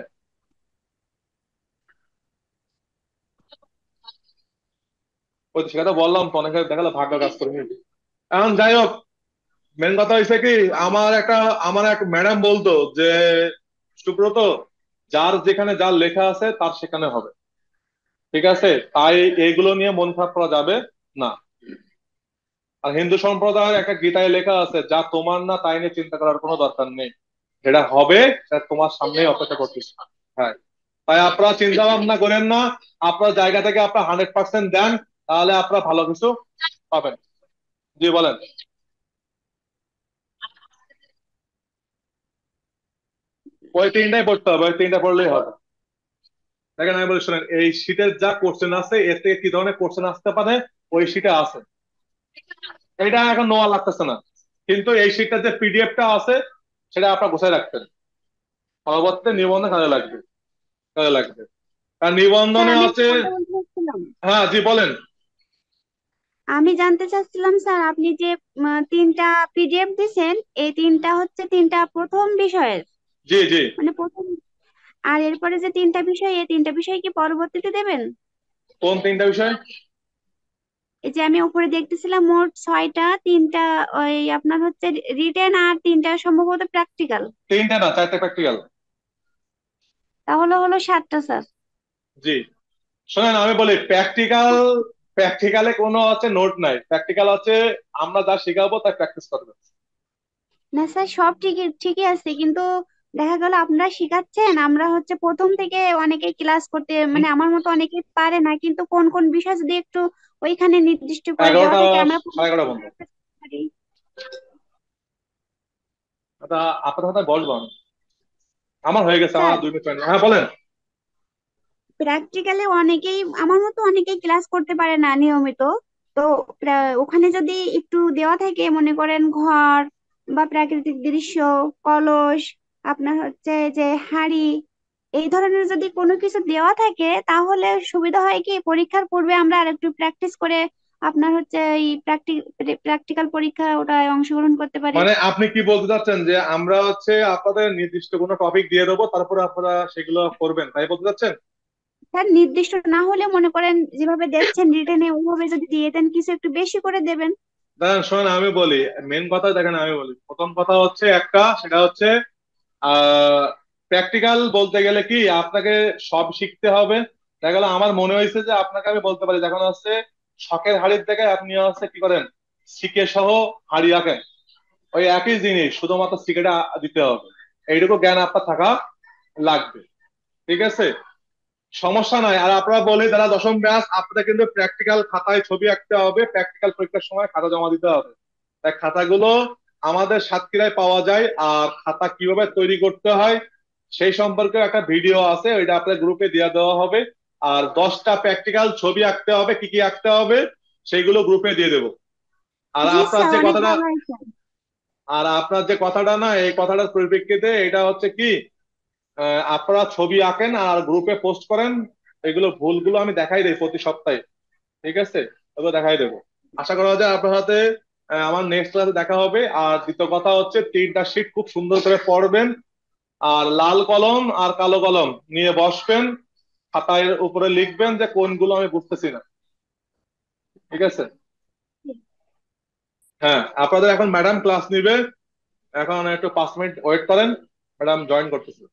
ওই তো সেটা তো বললাম তো, অনেকে দেখালো ভাগ্য কাজ করে। এখন যাই হোক, মেন কথা হয়েছে কি, আমার এক ম্যাডাম বলতো যে সুব্রত, যার যেখানে যার লেখা আছে তার সেখানে হবে, ঠিক আছে। তাই এইগুলো নিয়ে মন খারাপ করা যাবে না। আর হিন্দু সম্প্রদায়ের একটা গীতায় লেখা আছে, যা তোমার না তাই নিয়ে চিন্তা করার কোনো দরকার নেই, যেটা হবে সেটা তোমার সামনেই অপেক্ষা করতেছে। হ্যাঁ, তাই আপনারা চিন্তা ভাবনা করেন না, আপনার জায়গা থেকে আপনার 100% দেন, তাহলে আপনারা ভালো কিছু পাবেন। জি বলেন। ওই 3টাই পড়তে হবে, ওই 3টা পড়লেই হবে। দেখেন আমি বলি শোনেন, এই শীটের যা কোশ্চেন আছে এর থেকে কি ধরনের কোশ্চেন আসতে পারে ওই শীটে আছে, এটা এখন নোয়া লাগতেছে না। কিন্তু এই শীটটা যে পিডিএফটা আছে সেটা আপনার গোছায় রাখতেন, পরবর্তী নিবন্ধে কাজে লাগবে, কাজে লাগবে। আর স্যার নিবন্ধনে আমি একটা আছে। কথা বলতে চাচ্ছিলাম। হ্যাঁ জি বলেন। আমি জানতে চাচ্ছিলাম স্যার, আপনি যে তিনটা পিডিএফ দিছেন, এই তিনটা হচ্ছে তিনটা প্রথম বিষয়ের, জি জি। মানে প্রথম, আর এরপরে যে তিনটা বিষয়, এই তিনটা বিষয় কি পরবর্তীতে দেবেন? কোন 3টা বিষয়? এই যে আমি উপরে দেখতেছিলাম মোট 6টা, তিনটা ওই আপনার হচ্ছে রিটেন, আর তিনটা সম্ভবত প্র্যাকটিক্যাল। 3টে না, 4টে প্র্যাকটিক্যাল। তাহলে হলো 7টা স্যার। জি, শোনেন আমি বলি, প্র্যাকটিক্যালে কোনো হচ্ছে নোট নাই, প্র্যাকটিক্যাল হচ্ছে আমরা যা শেখাবো তা প্র্যাকটিস করবে। না স্যার, সব ঠিকই ঠিকই আছে, কিন্তু দেখা গেল আপনারা শিখাচ্ছেন, আমরা হচ্ছে প্রথম থেকে অনেকে ক্লাস করতে, হুম, মানে আমার মতো অনেকে পারে না, কিন্তু কোন কোন বিষয় যদি একটু ওইখানে নির্দিষ্ট করে দেওয়া 11টা থাকে আমরা 11:30 বন্ধ। পারি। আচ্ছা, আপনার কথা বলবো আমি, আমার হয়ে গেছে, আমার স্যার, 2 মিনিট হয়নি। হ্যাঁ বলেন। প্র্যাকটিক্যালে অনেকেই আমার মতো অনেকেই ক্লাস করতে পারে না নিয়মিত। তো ওখানে যদি একটু দেওয়া থাকে, মনে করেন ঘর বা প্রাকৃতিক দৃশ্য, কলস, আপনার হচ্ছে যে হাঁড়ি, এই ধরনের যদি কোনো কিছু দেওয়া থাকে, তাহলে সুবিধা হয় কি, পরীক্ষার পূর্বে আমরা আরেকটু প্র্যাকটিস করে আপনার হচ্ছে এই প্র্যাকটিক্যাল পরীক্ষা ওটায় অংশগ্রহণ করতে পারি। মানে আপনি কি বলতে চাচ্ছেন যে আমরা হচ্ছে আপনাদের নির্দিষ্ট কোনো টপিক দিয়ে দেবো, তারপরে আপনারা সেগুলো করবেন, তাই বলতে চাচ্ছেন? স্যার নির্দিষ্ট না হলে মনে করেন যেভাবে দেখছেন রিটেনে, ওইভাবে যদি দিয়ে দেন, কিছু একটু বেশি করে দেবেন। দেখেন শোনেন আমি বলি, মেন কথা দেখেন আমি বলি, প্রথম কথা হচ্ছে একটা, সেটা হচ্ছে প্র্যাকটিক্যাল বলতে গেলে কি আপনাকে সব শিখতে হবে। দেখা গেল আমার মনে হয়েছে যে আপনাকে আমি বলতে পারি, দেখুন হচ্ছে শখের হাড়ির থেকে আপনি হচ্ছে কি করেন, শিকে সহ হাড়ি আঁকেন, ওই একই জিনিস, শুধুমাত্র শিকেটা দিতে হবে, এইটুকু জ্ঞান আপনার থাকা লাগবে, ঠিক আছে, সমস্যা নাই। আর আপনারা বলি যারা 10ম ব্যাচ, আপনাদের কিন্তু প্র্যাকটিক্যাল খাতায় ছবি আঁকতে হবে, প্র্যাকটিক্যাল পরীক্ষার সময় খাতা জমা দিতে হবে। তাই খাতাগুলো আমাদের সাতক্ষীরায় পাওয়া যায়, আর খাতা কিভাবে তৈরি করতে হয় সেই সম্পর্কে একটা ভিডিও আছে, ওইটা আপনাদের গ্রুপে দিয়ে দেওয়া হবে। আর 10টা প্র্যাকটিক্যাল ছবি আঁকতে হবে, কি কি আঁকতে হবে সেইগুলো গ্রুপে দিয়ে দেবো। আর জি আপনার স্যার, যে অনেক কথাটা, ভালো হয়েছে। না, এই কথাটার পরিপ্রেক্ষিতে এটা হচ্ছে কি, আপনারা ছবি আঁকেন আর গ্রুপে পোস্ট করেন, এগুলো ভুলগুলো আমি দেখাই দেই প্রতি সপ্তাহে, ঠিক আছে, ওগুলো দেখাই দেবো। আশা করা যায় আপনার সাথে আমার নেক্সট ক্লাসে দেখা হবে। আর দ্বিতীয় কথা হচ্ছে 3টা শীট খুব সুন্দর করে পড়বেন, আর লাল কলম আর কালো কলম নিয়ে বসবেন, খাতার উপরে লিখবেন যে কোনগুলো আমি বুঝতেছি না। ঠিক আছে? হ্যাঁ, আপনাদের এখন ম্যাডাম ক্লাস নিবে, এখন একটু 5 মিনিট ওয়েট করেন, ম্যাডাম জয়েন করতেছে।